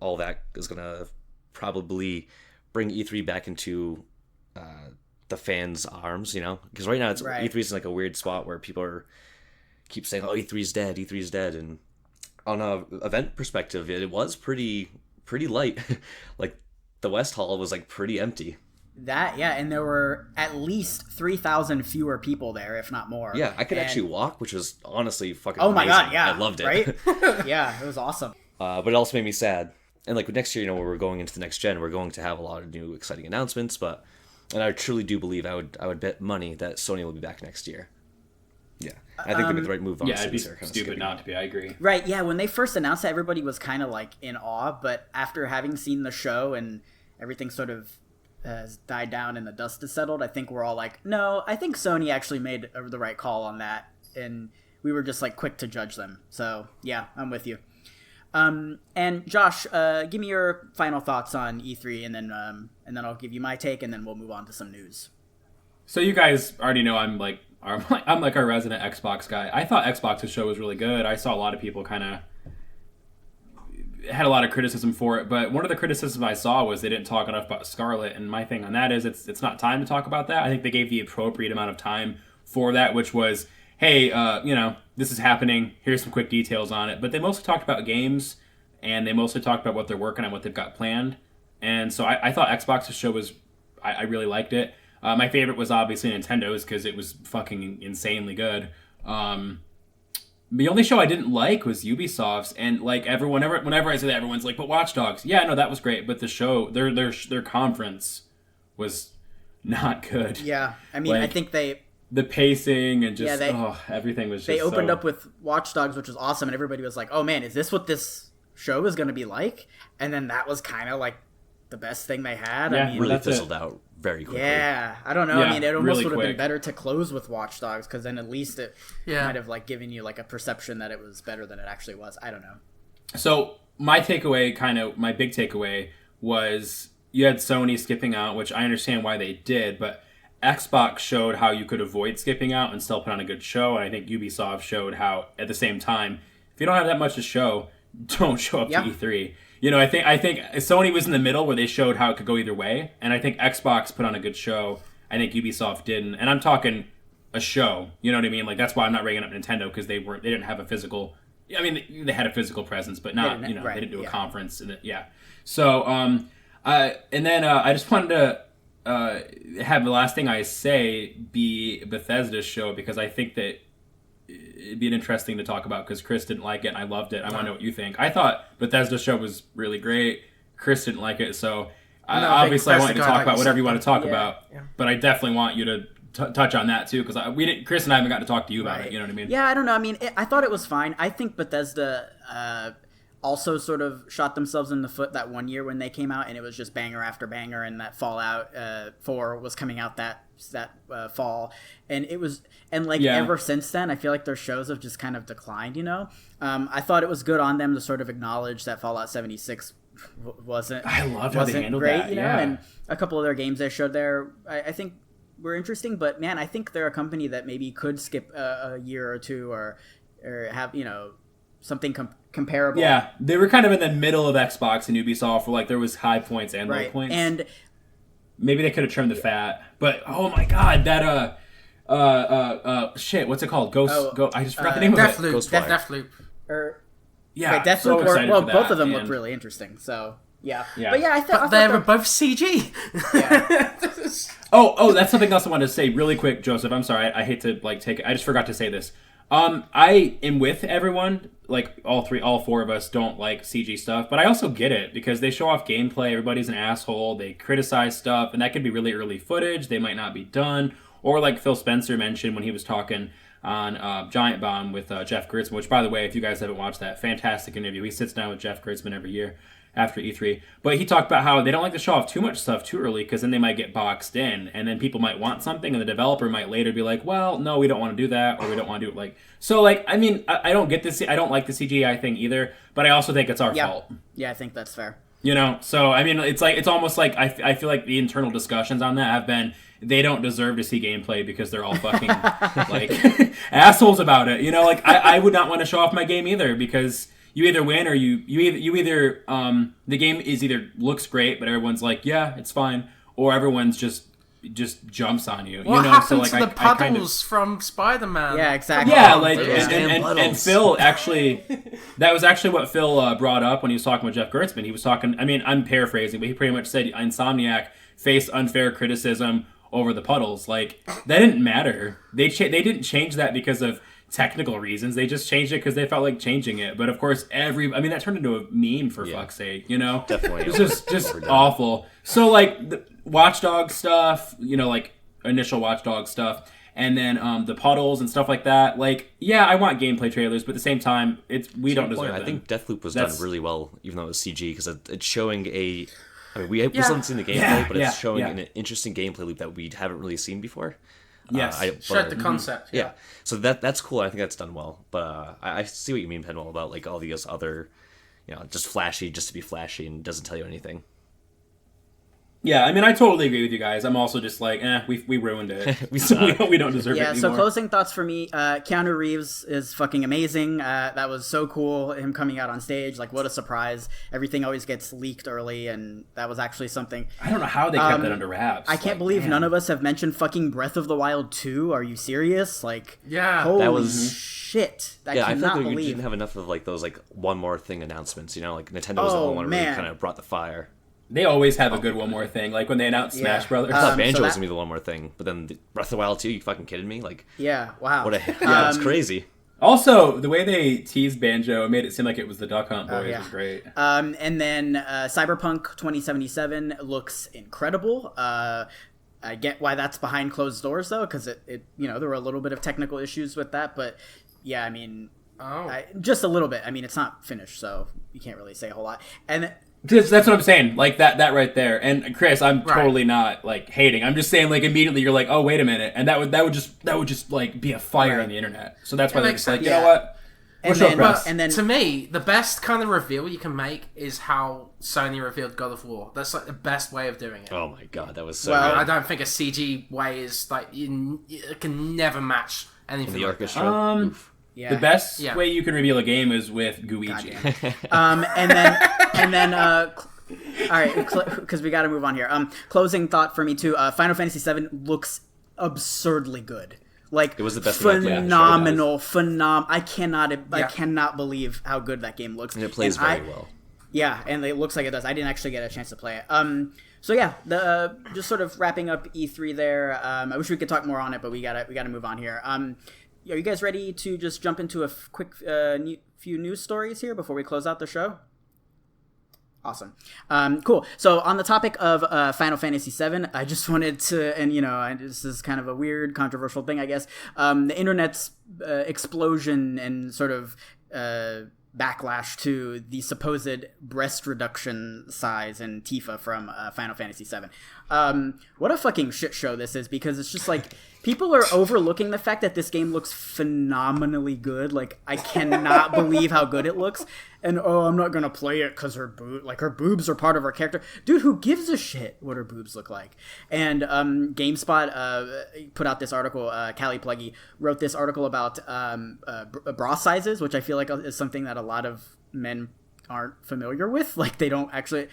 all that is gonna probably bring E3 back into the fans' arms, because right now E3 is in like a weird spot where people keep saying, oh, E3's dead, E3's dead, and on a event perspective it was pretty light. Like the West Hall was like pretty empty. And there were at least 3,000 fewer people there, if not more. Yeah, I could actually walk, which was honestly fucking amazing. God, yeah. I loved it. Right? Yeah, it was awesome. But it also made me sad. And like next year, where we're going into the next gen, we're going to have a lot of new exciting announcements, and I truly do believe I would bet money that Sony will be back next year. Yeah. I think they made the right move on. Yeah, it'd be stupid not to be, I agree. Right, yeah, when they first announced it, everybody was kind of like in awe, but after having seen the show and everything sort of has died down and the dust has settled, I think we're all like, no, I think Sony actually made the right call on that, and we were just like quick to judge them. So yeah, I'm with you. And Josh, give me your final thoughts on E3, and then I'll give you my take, and then we'll move on to some news. So you guys already know I'm like our resident Xbox guy. I thought Xbox's show was really good. I saw a lot of people kind of had a lot of criticism for it, but one of the criticisms I saw was they didn't talk enough about Scarlet, and my thing on that is it's not time to talk about that. I think they gave the appropriate amount of time for that, which was, hey, this is happening, here's some quick details on it, but they mostly talked about games, and they mostly talked about what they're working on, what they've got planned, and so I thought Xbox's show was, I really liked it. My favorite was obviously Nintendo's, because it was fucking insanely good. The only show I didn't like was Ubisoft's, and like whenever I say that, everyone's like, "But Watch Dogs, yeah, no, that was great." But the show, their conference was not good. Yeah, I mean, I think the pacing and just everything was just. They opened up with Watch Dogs, which was awesome, and everybody was like, "Oh man, is this what this show is going to be like?" And then that was kind of like the best thing they had. Yeah, I mean, really fizzled out very quickly. Yeah, I don't know. Yeah, I mean, it almost really would have been quick. better to close with Watch Dogs, because then at least it might have like given you like a perception that it was better than it actually was. I don't know. So my takeaway, my big takeaway, was you had Sony skipping out, which I understand why they did, but Xbox showed how you could avoid skipping out and still put on a good show, and I think Ubisoft showed how, at the same time, if you don't have that much to show, don't show up to E3. I think Sony was in the middle where they showed how it could go either way, and I think Xbox put on a good show. I think Ubisoft didn't, and I'm talking a show. You know what I mean? Like that's why I'm not ragging up Nintendo, because they didn't have a physical. I mean, they had a physical presence, but not they didn't do a conference. So and then I just wanted to have the last thing I say be Bethesda's show, because I think that it'd be interesting to talk about, because Chris didn't like it and I loved it. I want to know what you think. I thought Bethesda's show was really great. Chris didn't like it, so obviously I want you to talk about whatever you want to talk about. Yeah. But I definitely want you to touch on that too, because Chris and I haven't gotten to talk to you about it. You know what I mean? Yeah, I don't know. I mean, I thought it was fine. I think Bethesda also sort of shot themselves in the foot that one year when they came out, and it was just banger after banger, and that Fallout 4 was coming out that fall, and it was, and like ever since then I feel like their shows have just kind of declined. I thought it was good on them to sort of acknowledge that Fallout 76 wasn't I loved how they handled great, that, and a couple of their games they showed there I think were interesting, but man, I think they're a company that maybe could skip a year or two, or have something comparable. Yeah, they were kind of in the middle of Xbox and Ubisoft, where like there was high points and low points. And maybe they could have trimmed the fat, but oh my god, that shit, what's it called? I just forgot the name of it. Deathloop. Yeah, wait, Deathloop. so excited for that, both of them and... look really interesting. So yeah. Yeah. But yeah, I thought they were both CG. Yeah. Oh, that's something else I wanted to say really quick, Joseph. I'm sorry, I hate to like take it. I just forgot to say this. I am with everyone. Like all four of us don't like CG stuff, but I also get it because they show off gameplay. Everybody's an asshole. They criticize stuff, and that could be really early footage. They might not be done, or like Phil Spencer mentioned when he was talking on Giant Bomb with Jeff Gertzman. Which, by the way, if you guys haven't watched that, fantastic interview. He sits down with Jeff Gertzman every year after E3. But he talked about how they don't like to show off too much stuff too early because then they might get boxed in, and then people might want something, and the developer might later be like, well, no, we don't want to do that, or we don't want to do it like... So, like, I mean, I don't get this. I don't like the CGI thing either, but I also think it's our fault. Yeah, I think that's fair. You know? So, I mean, it's almost like I feel like the internal discussions on that have been they don't deserve to see gameplay because they're all fucking, like, assholes about it. You know, like, I would not want to show off my game either because... You either win or you either the game is either looks great but everyone's like, yeah, it's fine, or everyone's just jumps on you. What happened to the puddles from Spider-Man? Yeah, exactly. Yeah, like and Phil actually, that was actually what Phil brought up when he was talking with Jeff Gertzman. He was talking. I mean, I'm paraphrasing, but he pretty much said Insomniac faced unfair criticism over the puddles. Like that didn't matter. They didn't change that because of technical reasons. They just changed it because they felt like changing it. But of course, that turned into a meme for fuck's sake, you know? Definitely. It's just awful. So like the Watch Dogs stuff, you know, like initial Watch Dogs stuff, and then the puddles and stuff like that. Like, yeah, I want gameplay trailers, but at the same time, we don't deserve them. I think Deathloop was done really well, even though it was CG, because it's showing we still haven't seen the gameplay, but it's showing an interesting gameplay loop that we haven't really seen before. Yes, showed the concept. Yeah, so that's cool. I think that's done well. But I see what you mean, Penwell, about like all these other, you know, just flashy, just to be flashy and doesn't tell you anything. Yeah, I mean, I totally agree with you guys. I'm also just like, we ruined it. we don't deserve it anymore. So closing thoughts for me, Keanu Reeves is fucking amazing. That was so cool, him coming out on stage. Like, what a surprise. Everything always gets leaked early, and that was actually something. I don't know how they kept that under wraps. I can't believe none of us have mentioned fucking Breath of the Wild 2. Are you serious? Like, holy that was... shit. I feel cannot like believe. we didn't have enough of like those like one more thing announcements, you know, like Nintendo was the only one that really kind of brought the fire. They always have a good one more thing. Like when they announced Smash Brothers. I thought Banjo was going to be the one more thing, but then Breath of the Wild 2, you fucking kidding me? Like, yeah, wow. It's crazy. Also, the way they teased Banjo, it made it seem like it was the Duck Hunt Boys. Was great. And then Cyberpunk 2077 looks incredible. I get why that's behind closed doors, though, because it there were a little bit of technical issues with that, but yeah, I mean, just a little bit. I mean, it's not finished, so you can't really say a whole lot. And that's what I'm saying, like that right there. And Chris, I'm totally not like hating. I'm just saying, like immediately you're like, oh wait a minute, and that would just like be a fire on the internet. So that's why they're just like, you know what? And then to me, the best kind of reveal you can make is how Sony revealed God of War. That's like the best way of doing it. Oh my god, that was so good. I good. don't think a CG way is like you can never match anything. In the like orchestra. That. The best way you can reveal a game is with Guichi. And then all right, because we got to move on here. Closing thought for me too. Final Fantasy VII looks absurdly good. Like it was the best phenomenal. I cannot believe how good that game looks. And it plays very well. Yeah, and it looks like it does. I didn't actually get a chance to play it. So yeah, just sort of wrapping up E3 there. I wish we could talk more on it, but we gotta move on here. Are you guys ready to just jump into a quick few news stories here before we close out the show? Awesome. Cool. So on the topic of Final Fantasy VII, I just wanted to, and this is kind of a weird, controversial thing, I guess. The internet's explosion and sort of backlash to the supposed breast reduction size in Tifa from Final Fantasy VII. What a fucking shit show this is, because it's just like people are overlooking the fact that this game looks phenomenally good. Like, I cannot believe how good it looks. And, I'm not going to play it because her boobs are part of her character. Dude, who gives a shit what her boobs look like? And GameSpot put out this article. Callie Pluggy wrote this article about bra sizes, which I feel like is something that a lot of men aren't familiar with. Like, they don't actually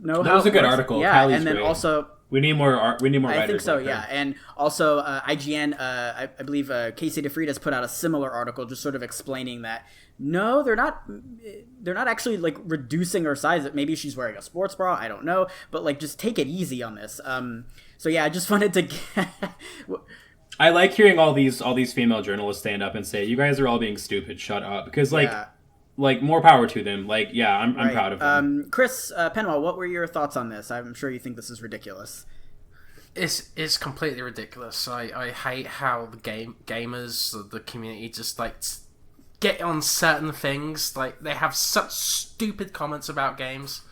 know how that was a good works. article. Yeah, Callie's and then great. also... We need more writers. I think so, like yeah. her. And also, IGN, I believe Casey DeFried put out a similar article, just sort of explaining that no, they're not actually like reducing her size. Maybe she's wearing a sports bra, I don't know, but like just take it easy on this. So yeah, I just wanted to. I like hearing all these female journalists stand up and say, "You guys are all being stupid. Shut up," because like more power to them. Like, yeah, I'm proud of them. Chris Penwell, what were your thoughts on this? I'm sure you think this is ridiculous. It's completely ridiculous. I hate how the gamers, the community, just like get on certain things. Like, they have such stupid comments about games,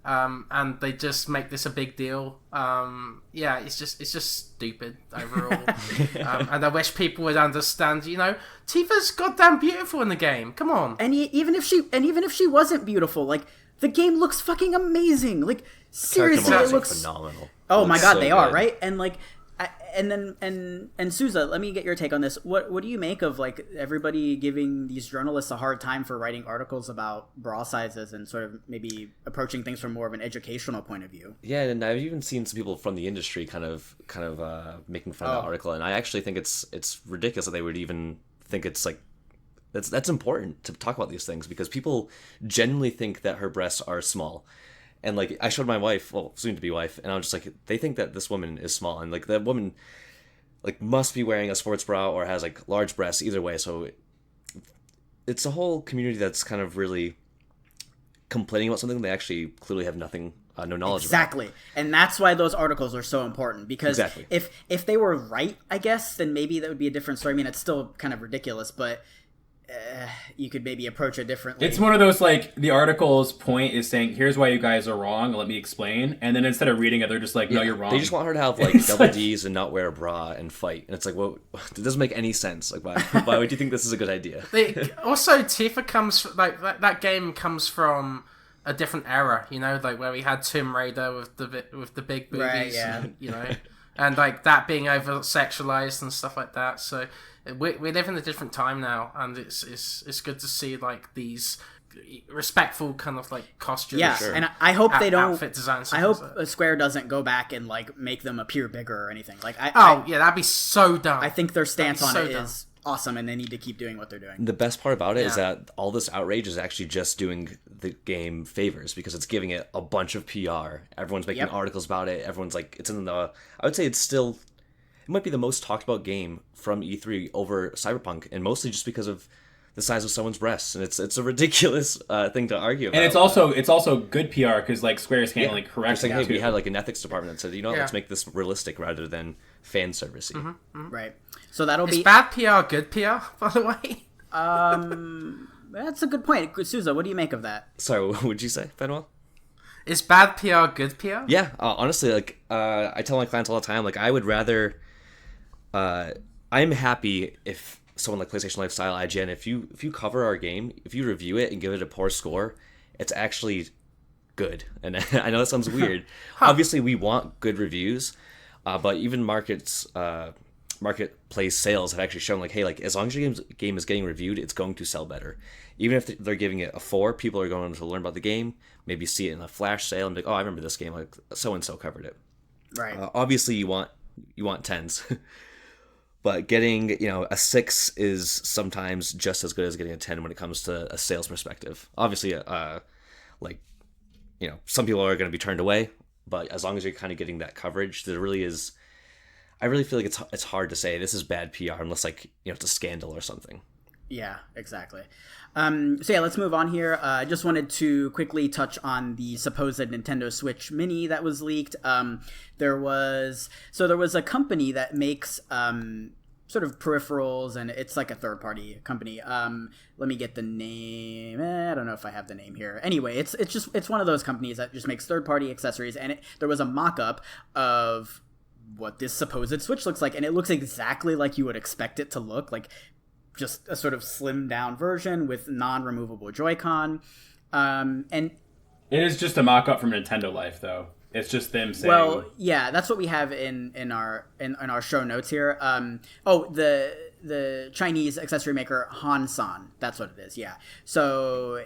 and they just make this a big deal. Yeah, it's just stupid overall. And I wish people would understand. You know, Tifa's goddamn beautiful in the game. Come on. And even if she wasn't beautiful, like, the game looks fucking amazing. Like, seriously, it looks phenomenal. Oh my god, so they are, good. right? And like, and Souza, let me get your take on this. What do you make of like everybody giving these journalists a hard time for writing articles about bra sizes and sort of maybe approaching things from more of an educational point of view? Yeah, and I've even seen some people from the industry kind of making fun of the article, and I actually think it's ridiculous that they would even think it's like that's important to talk about these things, because people genuinely think that her breasts are small. And, like, I showed my wife, well, soon-to-be wife, and I was just like, they think that this woman is small. And, like, that woman, like, must be wearing a sports bra or has, like, large breasts either way. So it's a whole community that's kind of really complaining about something they actually clearly have nothing, no knowledge Exactly. And that's why those articles are so important. Because if they were right, I guess, then maybe that would be a different story. I mean, it's still kind of ridiculous, but... you could maybe approach it differently. It's one of those, like, the article's point is saying, here's why you guys are wrong, let me explain. And then instead of reading it, they're just like, no, you're wrong. They just want her to have, like, double Ds and not wear a bra and fight. And it's like, well, it doesn't make any sense. Like, why would you think this is a good idea? Also, Tifa comes, like, that game comes from a different era, you know, like, where we had Tomb Raider with the big boobies, right, yeah. and, you know, and, like, that being over-sexualized and stuff like that, so... We live in a different time now, and it's good to see like these respectful kind of like costumes. Yeah, sure. And I hope they don't. Outfit designs. I hope Square doesn't go back and like make them appear bigger or anything. Like, yeah, that'd be so dumb. I think their stance on it dumb. Is awesome, and they need to keep doing what they're doing. The best part about it is that all this outrage is actually just doing the game favors, because it's giving it a bunch of PR. Everyone's making articles about it. Everyone's like, it's in the. I would say it's still. It might be the most talked about game from E3 over Cyberpunk, and mostly just because of the size of someone's breasts, and it's a ridiculous thing to argue about. And it's also good PR, because like Square's handling correct. Like, hey, we had like an ethics department that said, you know, let's make this realistic rather than fan servicey. Right. So that'll Is be bad PR good PR, by the way? That's a good point. Souza, what do you make of that? Sorry, what would you say, Penwell? Is bad PR good PR? Yeah, honestly, like I tell my clients all the time, like I would rather. I'm happy if someone like PlayStation Lifestyle, IGN, if you cover our game, if you review it and give it a poor score, it's actually good. And I know that sounds weird. Obviously, we want good reviews, but even marketplace sales have actually shown like, hey, like as long as your game is getting reviewed, it's going to sell better. Even if they're giving it a 4, people are going to learn about the game, maybe see it in a flash sale and be like, oh, I remember this game, like so and so covered it. Right. Obviously, you want 10s. But getting, you know, a 6 is sometimes just as good as getting a 10 when it comes to a sales perspective. Obviously, like, you know, some people are going to be turned away, but as long as you're kind of getting that coverage, there really is. I really feel like it's hard to say this is bad PR unless, like, you know, it's a scandal or something. Yeah, exactly. So yeah, let's move on here. I just wanted to quickly touch on the supposed Nintendo Switch Mini that was leaked. There was a company that makes sort of peripherals, and it's like a third-party company. Let me get the name. I don't know if I have the name here. Anyway, it's one of those companies that just makes third-party accessories, and there was a mock-up of what this supposed Switch looks like, and it looks exactly like you would expect it to look, like just a sort of slimmed down version with non-removable Joy-Con. And it is just a mock-up from Nintendo Life, though. It's just them saying. Well, yeah, that's what we have in our show notes here. The Chinese accessory maker Hansan. That's what it is. Yeah. So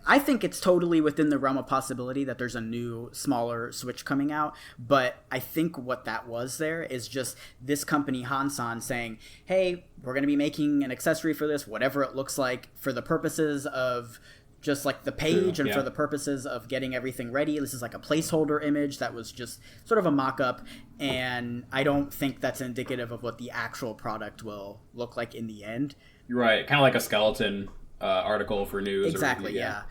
I think it's totally within the realm of possibility that there's a new, smaller Switch coming out. But I think what that was there is just this company Hansan saying, "Hey, we're going to be making an accessory for this, whatever it looks like, for the purposes of." Just like the page and for the purposes of getting everything ready. This is like a placeholder image that was just sort of a mock-up, and I don't think that's indicative of what the actual product will look like in the end. You're right. Kind of like a skeleton article for news. Exactly, yeah.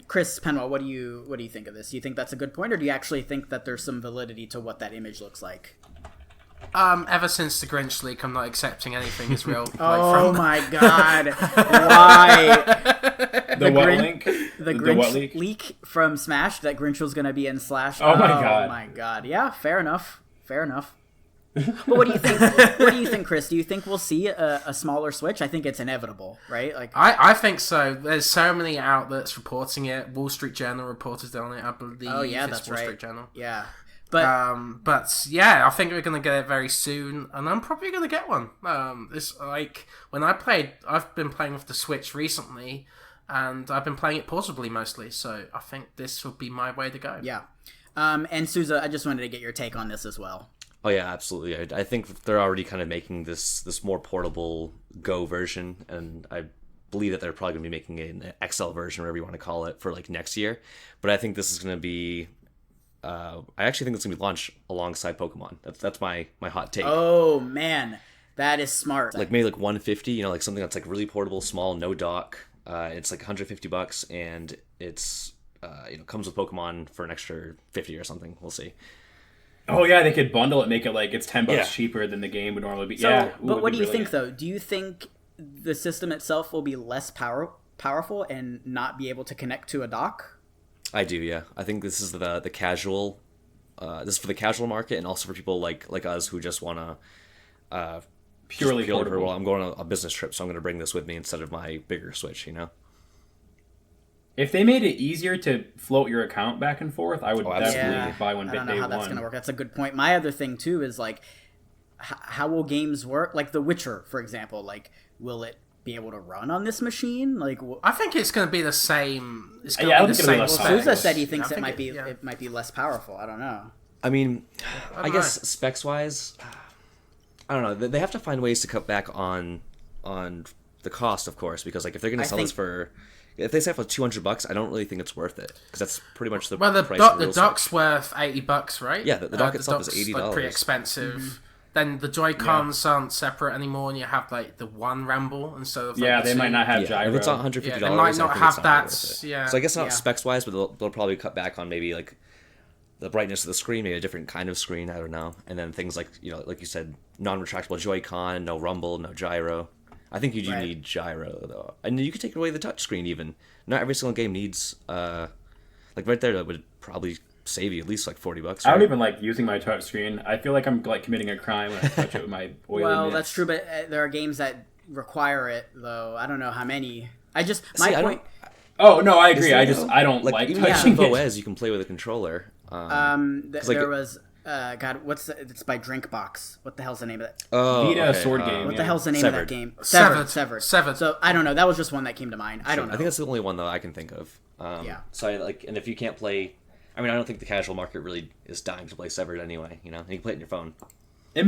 Chris Penwell, what do you think of this? Do you think that's a good point, or do you actually think that there's some validity to what that image looks like? Ever since the Grinch leak, I'm not accepting anything as real. My god! Why? The what link? The Grinch leak from Smash that Grinch was going to be in Slash. Oh my god! Oh my god! Yeah, fair enough. But what do you think? What do you think, Chris? Do you think we'll see a smaller Switch? I think it's inevitable, right? Like, I think so. There's so many outlets reporting it. Wall Street Journal reported on it, I believe. Oh yeah, it's that's Wall right. Street Journal. Yeah. But yeah, I think we're gonna get it very soon, and I'm probably gonna get one. It's like I've been playing with the Switch recently, and I've been playing it portably mostly. So I think this will be my way to go. Yeah. And Souza, I just wanted to get your take on this as well. Oh yeah, absolutely. I think they're already kind of making this more portable Go version, and I believe that they're probably gonna be making an XL version, whatever you want to call it, for like next year. But I think this is gonna be. I actually think it's gonna be launched alongside Pokemon. That's my hot take. Oh man, that is smart. Like maybe like 150, like something that's like really portable, small, no dock. It's like $150, and it's comes with Pokemon for an extra 50 or something. We'll see. Oh yeah, they could bundle it, make it like it's $10 cheaper than the game would normally be. So, but what do you think though? Do you think the system itself will be less powerful and not be able to connect to a dock? I do, yeah. I think this is the casual. This is for the casual market, and also for people like us who just want to purely portable. Well, I'm going on a business trip, so I'm going to bring this with me instead of my bigger Switch. If they made it easier to float your account back and forth, I would definitely buy one. I don't know how that's going to work. That's a good point. My other thing too is like, how will games work? Like The Witcher, for example. Like, will it be able to run on this machine? Like, I think it's going to be the same. It's going to be the same. Well, Souza said he thinks it might be less powerful. I don't know. I mean, I guess specs wise, I don't know. They have to find ways to cut back on the cost, of course, because like if they're going to sell this for, if they sell for $200, I don't really think it's worth it, because that's pretty much the price. The dock's worth $80, right? Yeah, the dock itself is $80. Like pretty expensive. Mm-hmm. Then the Joy-Cons aren't separate anymore, and you have like the one Rumble instead of like they might not have gyro. If it's $150, they might not have that. Yeah. So I guess not specs wise, but they'll probably cut back on maybe like the brightness of the screen, maybe a different kind of screen. I don't know. And then things like like you said, non-retractable Joy-Con, no Rumble, no gyro. I think you do need gyro though, and you could take away the touch screen even. Not every single game needs like right there that would probably save you at least like $40. Right? I don't even like using my touch screen. I feel like I'm like committing a crime when I touch it with my oily Well, mitts. that's true, but there are games that require it though. I don't know how many. Oh no, I agree. I don't like even touching it. OS you can play with a controller. There was it's by Drinkbox. What the hell's the name of that? Vita sword game. What the hell's the name of that game? Severed. So I don't know. That was just one that came to mind. I don't know. I think that's the only one that I can think of. So and if you can't play, I mean, I don't think the casual market really is dying to play Severed anyway. You can play it on your phone. It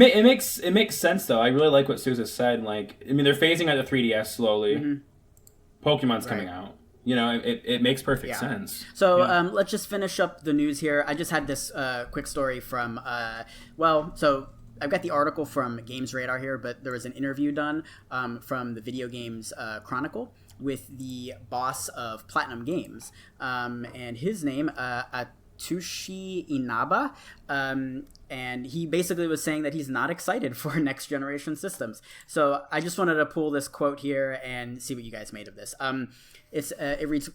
makes sense though. I really like what Souza said. Like, I mean, they're phasing out the 3DS slowly. Mm-hmm. Pokemon's coming out. It makes perfect sense. So let's just finish up the news here. I just had this quick story from, so I've got the article from Games Radar here, but there was an interview done from the Video Games Chronicle with the boss of Platinum Games. And his name, Satoshi Inaba, and he basically was saying that he's not excited for next generation systems. So I just wanted to pull this quote here and see what you guys made of this. It reads,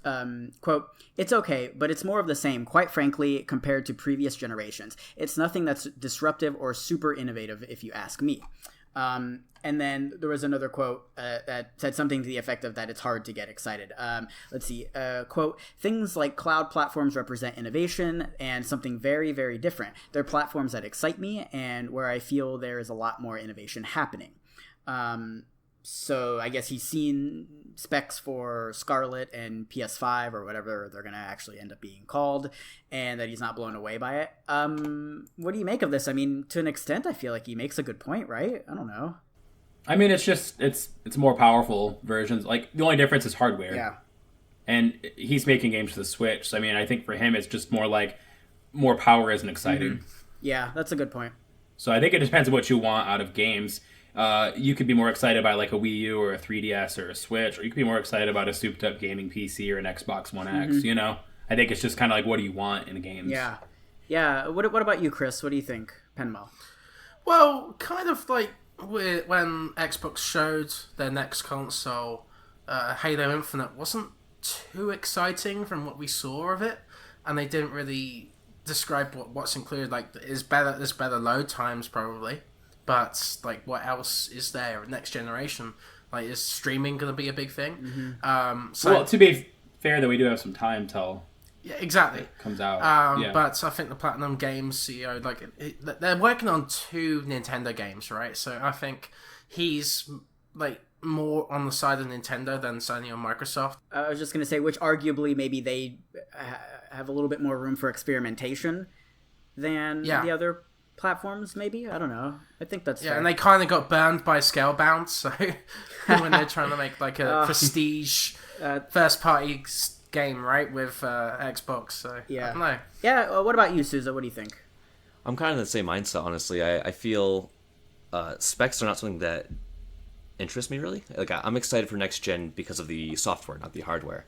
quote, "It's okay, but it's more of the same, quite frankly, compared to previous generations. It's nothing that's disruptive or super innovative, if you ask me." And then there was another quote that said something to the effect of that it's hard to get excited. Let's see. Quote, "Things like cloud platforms represent innovation and something very, very different. They're platforms that excite me and where I feel there is a lot more innovation happening." So I guess he's seen specs for Scarlet and PS5 or whatever they're going to actually end up being called, and that he's not blown away by it. What do you make of this? I mean, to an extent, I feel like he makes a good point, right? I don't know. I mean, it's just it's more powerful versions. Like, the only difference is hardware. Yeah. And he's making games for the Switch. So, I mean, I think for him, it's just more like more power isn't exciting. Mm-hmm. Yeah, that's a good point. So I think it depends on what you want out of games. You could be more excited by like a Wii U or a 3DS or a Switch, or you could be more excited about a souped up gaming PC or an Xbox One X, you know? I think it's just kind of like, what do you want in games? Yeah. Yeah. What about you, Chris? What do you think, Penwell? Well, kind of like when Xbox showed their next console, Halo Infinite wasn't too exciting from what we saw of it, and they didn't really describe what's included. Like, there's better load times probably, but like, what else is there? Next generation, like, is streaming going to be a big thing? Well, to be fair, though, we do have some time till exactly it comes out. But I think the Platinum Games CEO, like, they're working on 2 Nintendo games, right? So I think he's like more on the side of Nintendo than Sony or Microsoft. I was just going to say, which arguably maybe they have a little bit more room for experimentation than the other platforms, maybe. I don't know. I think that's fair. And they kind of got burned by Scalebound, so when they're trying to make like a prestige first party game, right, with Xbox. So I don't know. Yeah. What about you, Souza? What do you think? I'm kind of in the same mindset, honestly. I feel specs are not something that interests me, really. Like, I'm excited for next gen because of the software, not the hardware.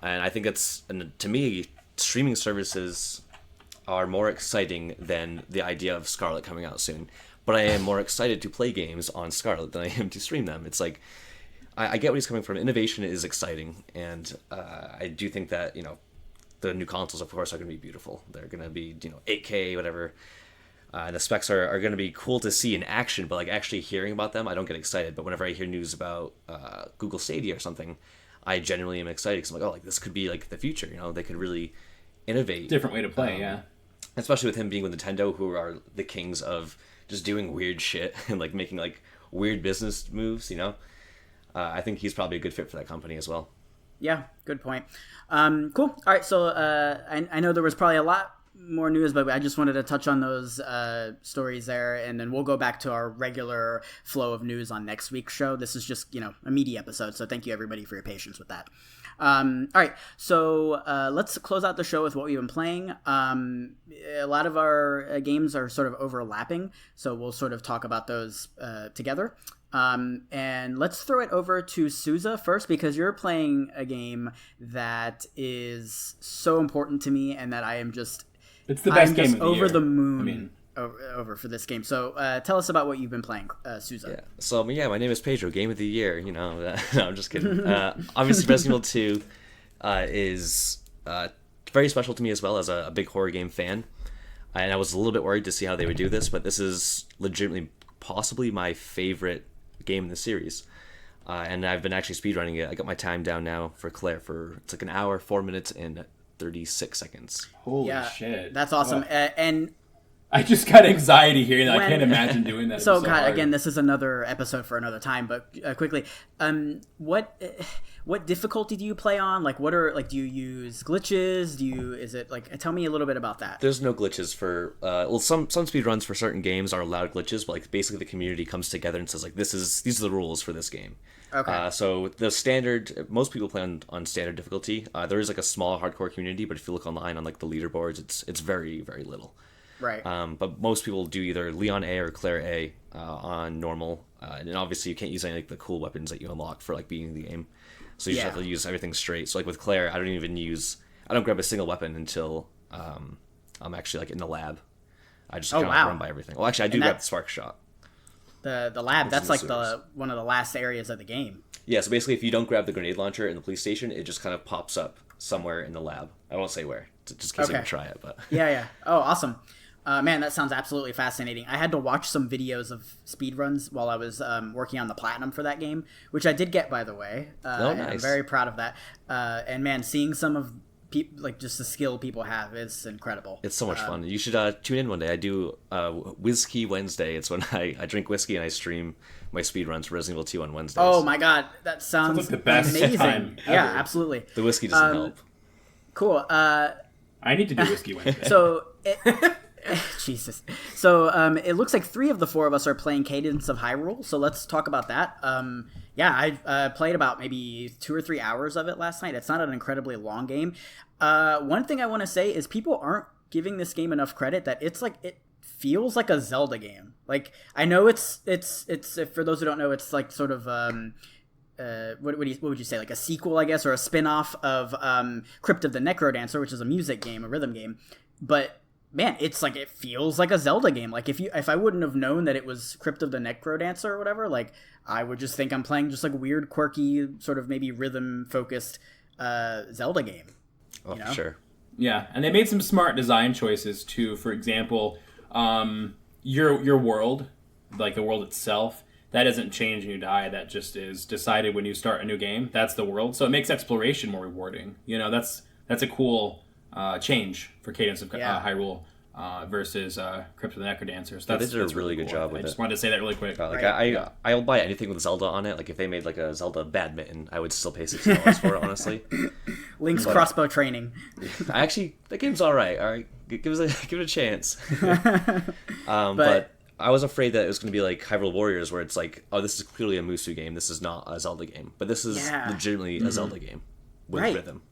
And I think to me, streaming services are more exciting than the idea of Scarlet coming out soon. But I am more excited to play games on Scarlet than I am to stream them. It's like, I get what he's coming from. Innovation is exciting, and I do think that, the new consoles, of course, are going to be beautiful. They're going to be, 8K, whatever. And the specs are going to be cool to see in action, but like actually hearing about them, I don't get excited. But whenever I hear news about Google Stadia or something, I genuinely am excited because I'm like, oh, like, this could be like the future. They could really innovate. Different way to play, yeah. Especially with him being with Nintendo, who are the kings of just doing weird shit and like making like weird business moves. I think he's probably a good fit for that company as well. Yeah, good point. Cool. All right, so I know there was probably a lot more news, but I just wanted to touch on those stories there, and then we'll go back to our regular flow of news on next week's show. This is just, a meaty episode, so thank you everybody for your patience with that. All right, so let's close out the show with what we've been playing. A lot of our games are sort of overlapping, so we'll sort of talk about those together. And let's throw it over to Souza first, because you're playing a game that is so important to me and that I am just... It's the best game of the over year. The moon. I mean, over for this game. So tell us about what you've been playing, Souza. Yeah. So my name is Pedro. Game of the year. No, I'm just kidding. Obviously, Resident Evil 2 is very special to me as well as a big horror game fan. And I was a little bit worried to see how they would do this, but this is legitimately possibly my favorite game in the series. And I've been actually speedrunning it. I got my time down now for Claire it's like an hour, 4 minutes, and 36 seconds. Holy shit. That's awesome. Oh. And I just got anxiety hearing that. I can't imagine doing that. So God, again, this is another episode for another time, but quickly, what difficulty do you play on? Like, do you use glitches? Is it like, tell me a little bit about that. There's no glitches for, some speedruns for certain games are allowed glitches, but like basically the community comes together and says like, these are the rules for this game. Okay. So the standard, most people play on standard difficulty. There is like a small hardcore community, but if you look online on like the leaderboards, it's very, very little. Right. But most people do either Leon A or Claire A on normal, and obviously you can't use any like the cool weapons that you unlock for like beating the game. So you just have to use everything straight. So like with Claire, I don't grab a single weapon until I'm actually like in the lab. I just Oh, kind of wow. run by everything. Well, actually, I do grab the spark shot. The lab, that's in like the one of the last areas of the game. Yeah, so basically, if you don't grab the grenade launcher in the police station, it just kind of pops up somewhere in the lab. I won't say where, just in case you can try it. But Yeah. Oh, awesome. Man, that sounds absolutely fascinating. I had to watch some videos of speedruns while I was working on the platinum for that game, which I did get, by the way. And I'm Nice. very proud of that. And man, seeing some of like just the skill people have is incredible. it's so much fun. You should tune in one day. I do Whiskey Wednesday. It's when I drink whiskey and I stream my speedruns for Resident Evil 2 on Wednesdays. Oh my god, that sounds like the best amazing. time Yeah, ever. absolutely. The whiskey doesn't help. Cool. I need to do Whiskey Wednesday. So, Jesus. So, it looks like 3 of the 4 of us are playing Cadence of Hyrule. So let's talk about that. Yeah, I played about maybe 2 or 3 hours of it last night. It's not an incredibly long game. One thing I want to say is people aren't giving this game enough credit. That it feels like a Zelda game. Like, I know it's for those who don't know, it's like sort of what would you say, like a sequel, I guess, or a spin-off of Crypt of the Necrodancer, which is a music game, a rhythm game. But man, it's like, it feels like a Zelda game. Like, if I wouldn't have known that it was Crypt of the Necrodancer or whatever, like, I would just think I'm playing just like weird, quirky, sort of maybe rhythm focused Zelda game. Oh, for sure. Yeah, and they made some smart design choices too. For example, your world, like the world itself, that doesn't change when you die. That just is decided when you start a new game. That's the world, so it makes exploration more rewarding. You know, that's a cool change for Cadence of Hyrule versus Crypt of the Necrodancer. So They did a really good job with I it. just wanted to say that really quick. I'll buy anything with Zelda on it. Like if they made like a Zelda badminton, I would still pay $60 for it, honestly. Link's crossbow training. That game's all right. Give it a chance. But I was afraid that it was going to be like Hyrule Warriors, where it's like, oh, this is clearly a Musou game. This is not a Zelda game. But this is legitimately a Zelda game with rhythm.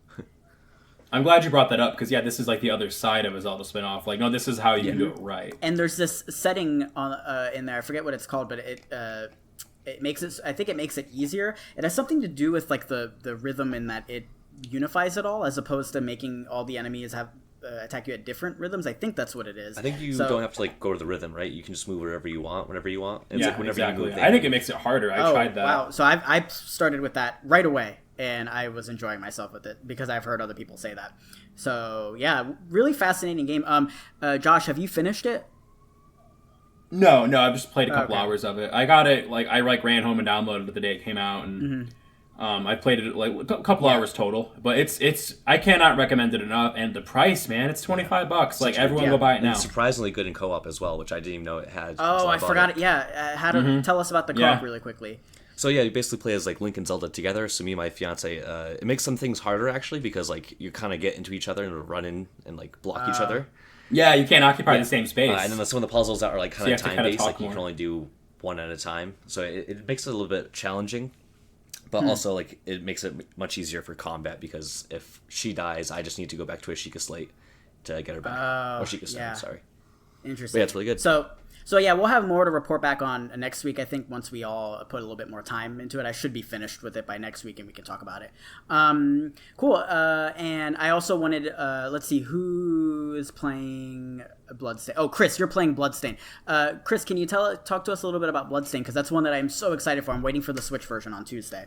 I'm glad you brought that up because this is like the other side of a Zelda spin-off. Like, no, this is how you can do it right. And there's this setting on in there. I forget what it's called, but it makes it. I think it makes it easier. It has something to do with like the rhythm in that it unifies it all, as opposed to making all the enemies have attack you at different rhythms. I think that's what it is. I think you don't have to like go to the rhythm, right? You can just move wherever you want, whenever you want. It's like whenever exactly. you move, I think it makes it harder. I tried that. Wow. So I started with that right away, and I was enjoying myself with it because I've heard other people say that. So yeah, really fascinating game. Josh, have you finished it? No, I've just played a couple hours of it. I got it, I ran home and downloaded it the day it came out, and I played it like a couple hours total. But it's I cannot recommend it enough, and the price, man, it's $25. Like, everyone go buy it now. It's surprisingly good in co-op as well, which I didn't even know it had. Oh, I forgot it. Yeah, how to tell us about the co-op really quickly. So yeah, you basically play as like Link and Zelda together. So me and my fiance, it makes some things harder actually, because like you kind of get into each other and run in and like block each other. Yeah, you can't occupy the same space. And then some of the puzzles that are like kind of So you have to time kinda based, talk like you more. can only do one at a time. So it makes it a little bit challenging, but also like it makes it much easier for combat, because if she dies, I just need to go back to Ashika Slate to get her back. Or Ashika Stone, sorry. Interesting. But yeah, it's really good. So yeah, we'll have more to report back on next week. I think once we all put a little bit more time into it, I should be finished with it by next week, and we can talk about it. Cool. And I also wanted, let's see, who is playing Bloodstained? Oh, Chris, you're playing Bloodstained. Chris, can you talk to us a little bit about Bloodstained? Because that's one that I'm so excited for. I'm waiting for the Switch version on Tuesday.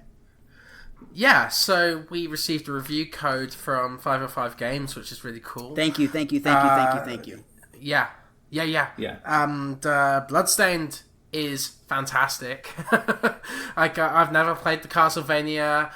Yeah, so we received a review code from 505 Games, which is really cool. Thank you. Yeah. And Bloodstained is fantastic. I've never played the Castlevania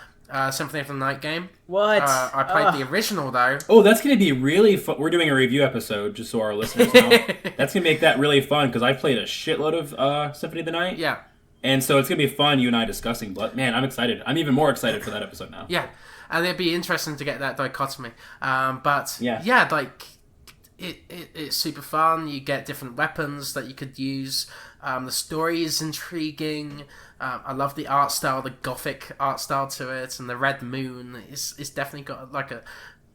Symphony of the Night game. What? I played the original, though. Oh, that's going to be really fun. We're doing a review episode, just so our listeners know. That's going to make that really fun, because I've played a shitload of Symphony of the Night. Yeah. And so it's going to be fun, you and I discussing Blood. Man, I'm excited. I'm even more excited for that episode now. Yeah, and it'd be interesting to get that dichotomy. But like, it's super fun. You get different weapons that you could use. The story is intriguing. I love the art style, the gothic art style to it, and the red moon. It's definitely got like a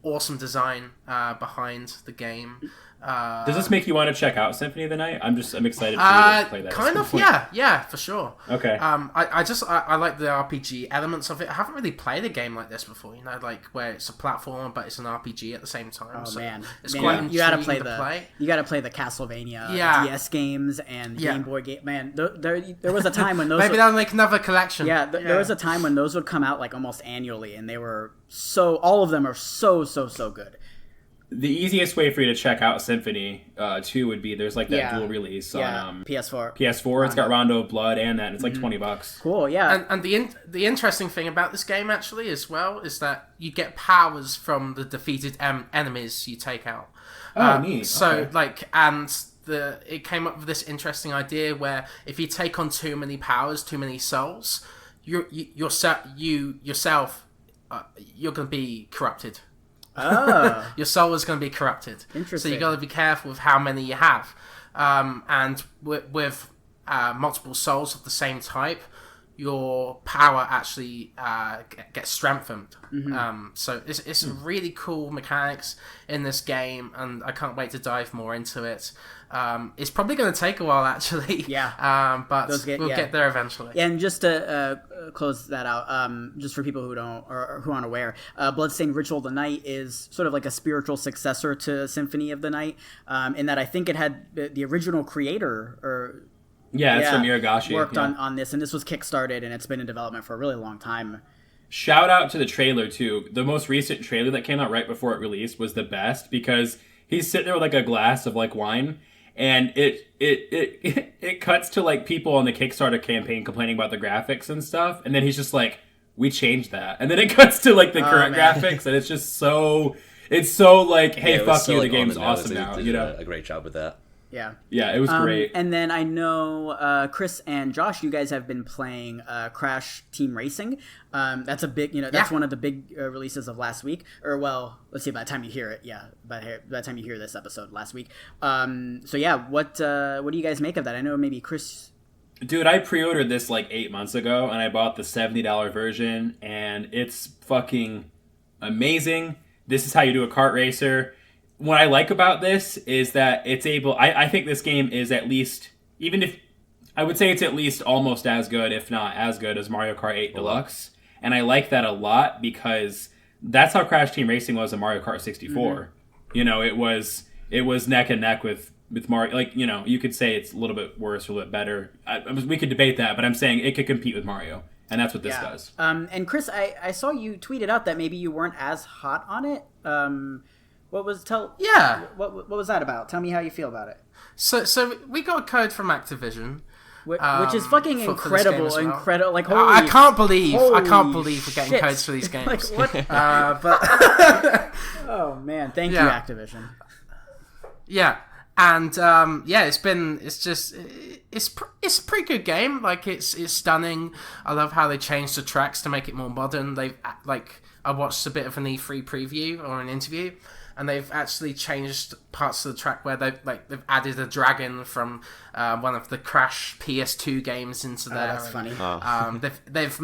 awesome design behind the game. Does this make you want to check out Symphony of the Night? I'm excited for you to play that. Kind of, yeah, for sure. Okay. I like the RPG elements of it. I haven't really played a game like this before, like where it's a platformer but it's an RPG at the same time. Oh so man, it's quite you gotta intriguing play to play. You gotta play the Castlevania DS games and Game Boy game. Man, there was a time when those maybe they'll make another collection. Yeah, there was a time when those would come out like almost annually, and they were all of them are so good. The easiest way for you to check out Symphony 2 would be there's like that dual release on PS4. PS4. It's got Rondo of Blood and that. And it's like $20. Cool, yeah. And the interesting thing about this game actually as well is that you get powers from the defeated enemies you take out. Oh, neat. So it came up with this interesting idea where if you take on too many powers, too many souls, yourself you're going to be corrupted. Oh. Your soul is going to be corrupted. Interesting. So you got to be careful with how many you have. And with multiple souls of the same type, your power actually gets strengthened. Mm-hmm. So it's really cool mechanics in this game, and I can't wait to dive more into it. It's probably going to take a while, actually. Yeah. But we'll get there eventually. And just to close that out, just for people who don't or who aren't aware, Bloodstained Ritual of the Night is sort of like a spiritual successor to Symphony of the Night, in that I think it had the original creator it's from Iragashi. Worked on this, and this was kickstarted, and it's been in development for a really long time. Shout out to the trailer, too. The most recent trailer that came out right before it released was the best, because he's sitting there with like a glass of like wine, and it cuts to like people on the Kickstarter campaign complaining about the graphics and stuff, and then he's just like, we changed that. And then it cuts to like the current graphics, and it's just so... It's so like, hey, fuck you, the game's awesome now. They did a great job with that. Yeah, it was great. And then I know Chris and Josh, you guys have been playing Crash Team Racing. That's a big, that's one of the big releases of last week. Or well, let's see, by the time you hear it, by the time you hear this episode, last week. So yeah, what do you guys make of that? I know maybe Chris. Dude, I pre-ordered this like 8 months ago, and I bought the $70 version, and it's fucking amazing. This is how you do a kart racer. What I like about this is that it's able... I think this game is at least... Even if... I would say it's at least almost as good, if not as good, as Mario Kart 8 Deluxe. And I like that a lot because that's how Crash Team Racing was in Mario Kart 64. Mm-hmm. It was neck and neck with Mario... Like, you could say it's a little bit worse or a little bit better. We could debate that, but I'm saying it could compete with Mario. And that's what this does. And Chris, I saw you tweeted out that maybe you weren't as hot on it. What was that about? Tell me how you feel about it. So we got a code from Activision, which is fucking incredible. Well. Incredible! Like I can't believe we're getting codes for these games. Like what? But oh man, thank you, Activision. Yeah, and it's a pretty good game. Like it's stunning. I love how they changed the tracks to make it more modern. I watched a bit of an E3 preview or an interview, and they've actually changed parts of the track where they've added a dragon from one of the Crash PS2 games into there. That's funny. They've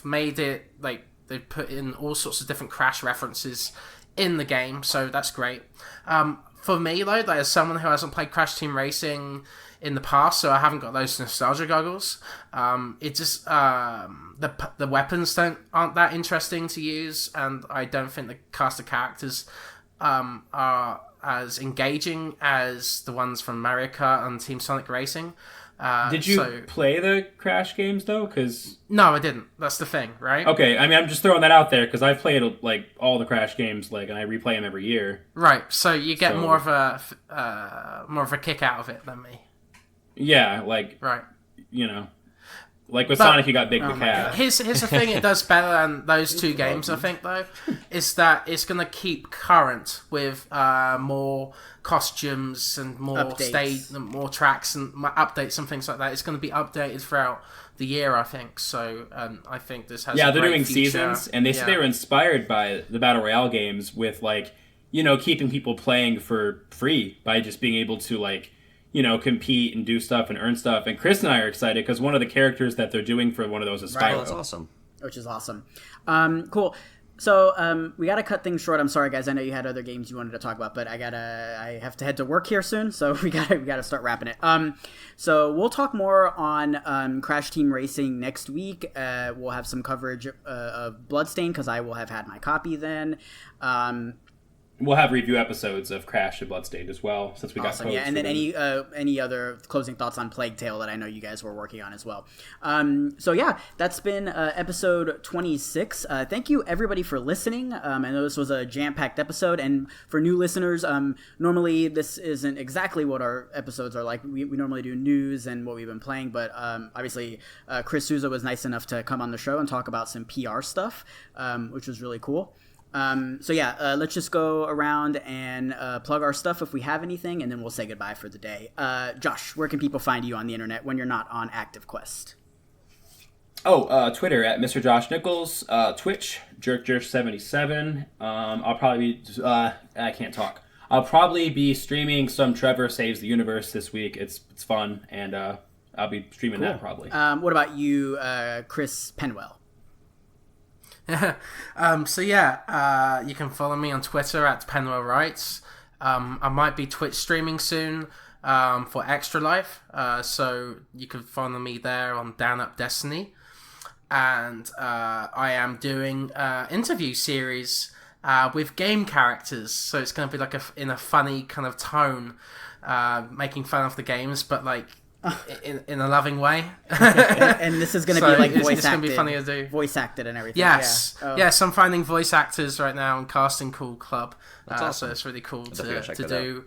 made it like they've put in all sorts of different Crash references in the game, so that's great. For me though, as someone who hasn't played Crash Team Racing in the past, so I haven't got those nostalgia goggles. It just the weapons aren't that interesting to use, and I don't think the cast of characters are as engaging as the ones from Mario Kart and Team Sonic Racing. Did you play the Crash games though? Because no, I didn't. That's the thing, right? Okay, I mean, I'm just throwing that out there because I've played like all the Crash games, and I replay them every year. Right. So you get more of a kick out of it than me. Yeah, right. Like with Sonic, you got Big the Cat. Here's the thing: it does better than those two games. I think though, is that it's going to keep current with more costumes and more more tracks and updates and things like that. It's going to be updated throughout the year, I think. So I think this has they're doing seasons, and they said they were inspired by the Battle Royale games with keeping people playing for free by just being able to compete and do stuff and earn stuff. And Chris and I are excited because one of the characters that they're doing for one of those is Spyro. That's awesome. Which is awesome. Cool. So we gotta cut things short. I'm sorry, guys. I know you had other games you wanted to talk about, but I have to head to work here soon, so we gotta start wrapping it. So we'll talk more on Crash Team Racing next week. We'll have some coverage of Bloodstained because I will have had my copy then. We'll have review episodes of Crash and Bloodstained as well, since we got Awesome, codes. yeah, and then any other closing thoughts on Plague Tale that I know you guys were working on as well. So yeah, that's been episode 26. Thank you everybody for listening. I know this was a jam-packed episode, and for new listeners, normally this isn't exactly what our episodes are like. We normally do news and what we've been playing, but obviously Chris Souza was nice enough to come on the show and talk about some PR stuff, which was really cool. So yeah, let's just go around and plug our stuff if we have anything, and then we'll say goodbye for the day. Josh, where can people find you on the internet when you're not on Active Quest? Twitter at Mr. Josh Nichols, Twitch, JerkJerk77. I'll probably be, I can't talk. I'll probably be streaming some Trevor Saves the Universe this week. It's fun, and I'll be streaming that probably. What about you, Chris Penwell? So yeah, you can follow me on Twitter at Penwell Writes. I might be Twitch streaming soon for Extra Life, so you can follow me there on Down Up Destiny. And I am doing interview series with game characters, so it's going to be like in a funny kind of tone, making fun of the games, but like in a loving way. And this is going to be like voice acted. It's going to be funny to do. Voice acted and everything. Yes. Yeah. Yes, I'm finding voice actors right now in Casting Call Club. That's awesome. So it's really cool to that do.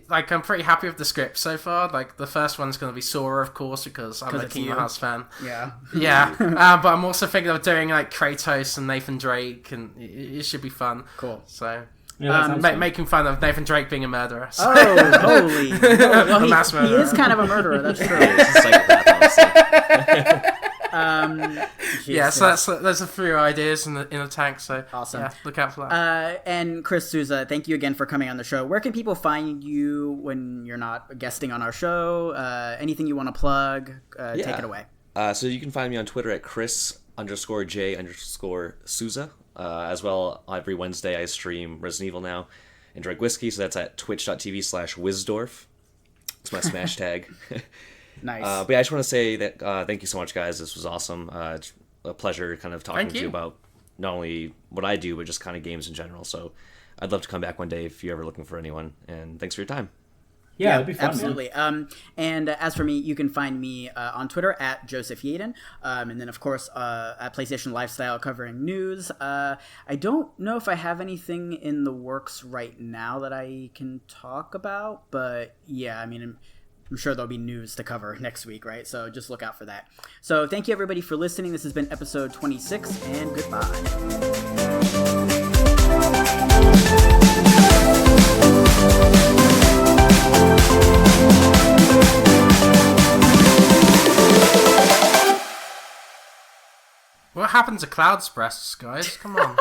Like I'm pretty happy with the script so far. Like the first one's going to be Sora, of course, because I'm a Kingdom Hearts fan. Yeah. Yeah. But I'm also thinking of doing like Kratos and Nathan Drake, and it should be fun. Cool. So. Yeah, making fun of Nathan Drake being a murderer. So. Oh, holy! Well, mass murderer. He is kind of a murderer. That's true. It's a psychopath, honestly. Yeah, so there's a few ideas in the tank. So awesome. Yeah, look out for that. And Chris Souza, thank you again for coming on the show. Where can people find you when you're not guesting on our show? Anything you want to plug? Take it away. So you can find me on Twitter at Chris_J_Souza. As well, every Wednesday I stream Resident Evil now and Drink Whiskey, so that's at twitch.tv/Wizdorf. It's my smash tag. Nice. But yeah, I just want to say that thank you so much, guys. This was awesome. It's a pleasure kind of talking to you about not only what I do, but just kind of games in general. So I'd love to come back one day if you're ever looking for anyone. And thanks for your time. Yeah, it'd be fun, absolutely. Man. And as for me, you can find me on Twitter at Joseph Yaden, and then of course at PlayStation Lifestyle covering news. I don't know if I have anything in the works right now that I can talk about, but yeah, I mean, I'm sure there'll be news to cover next week, right? So just look out for that. So thank you everybody for listening. This has been episode 26, and goodbye. What happened to Cloud's breasts, guys? Come on.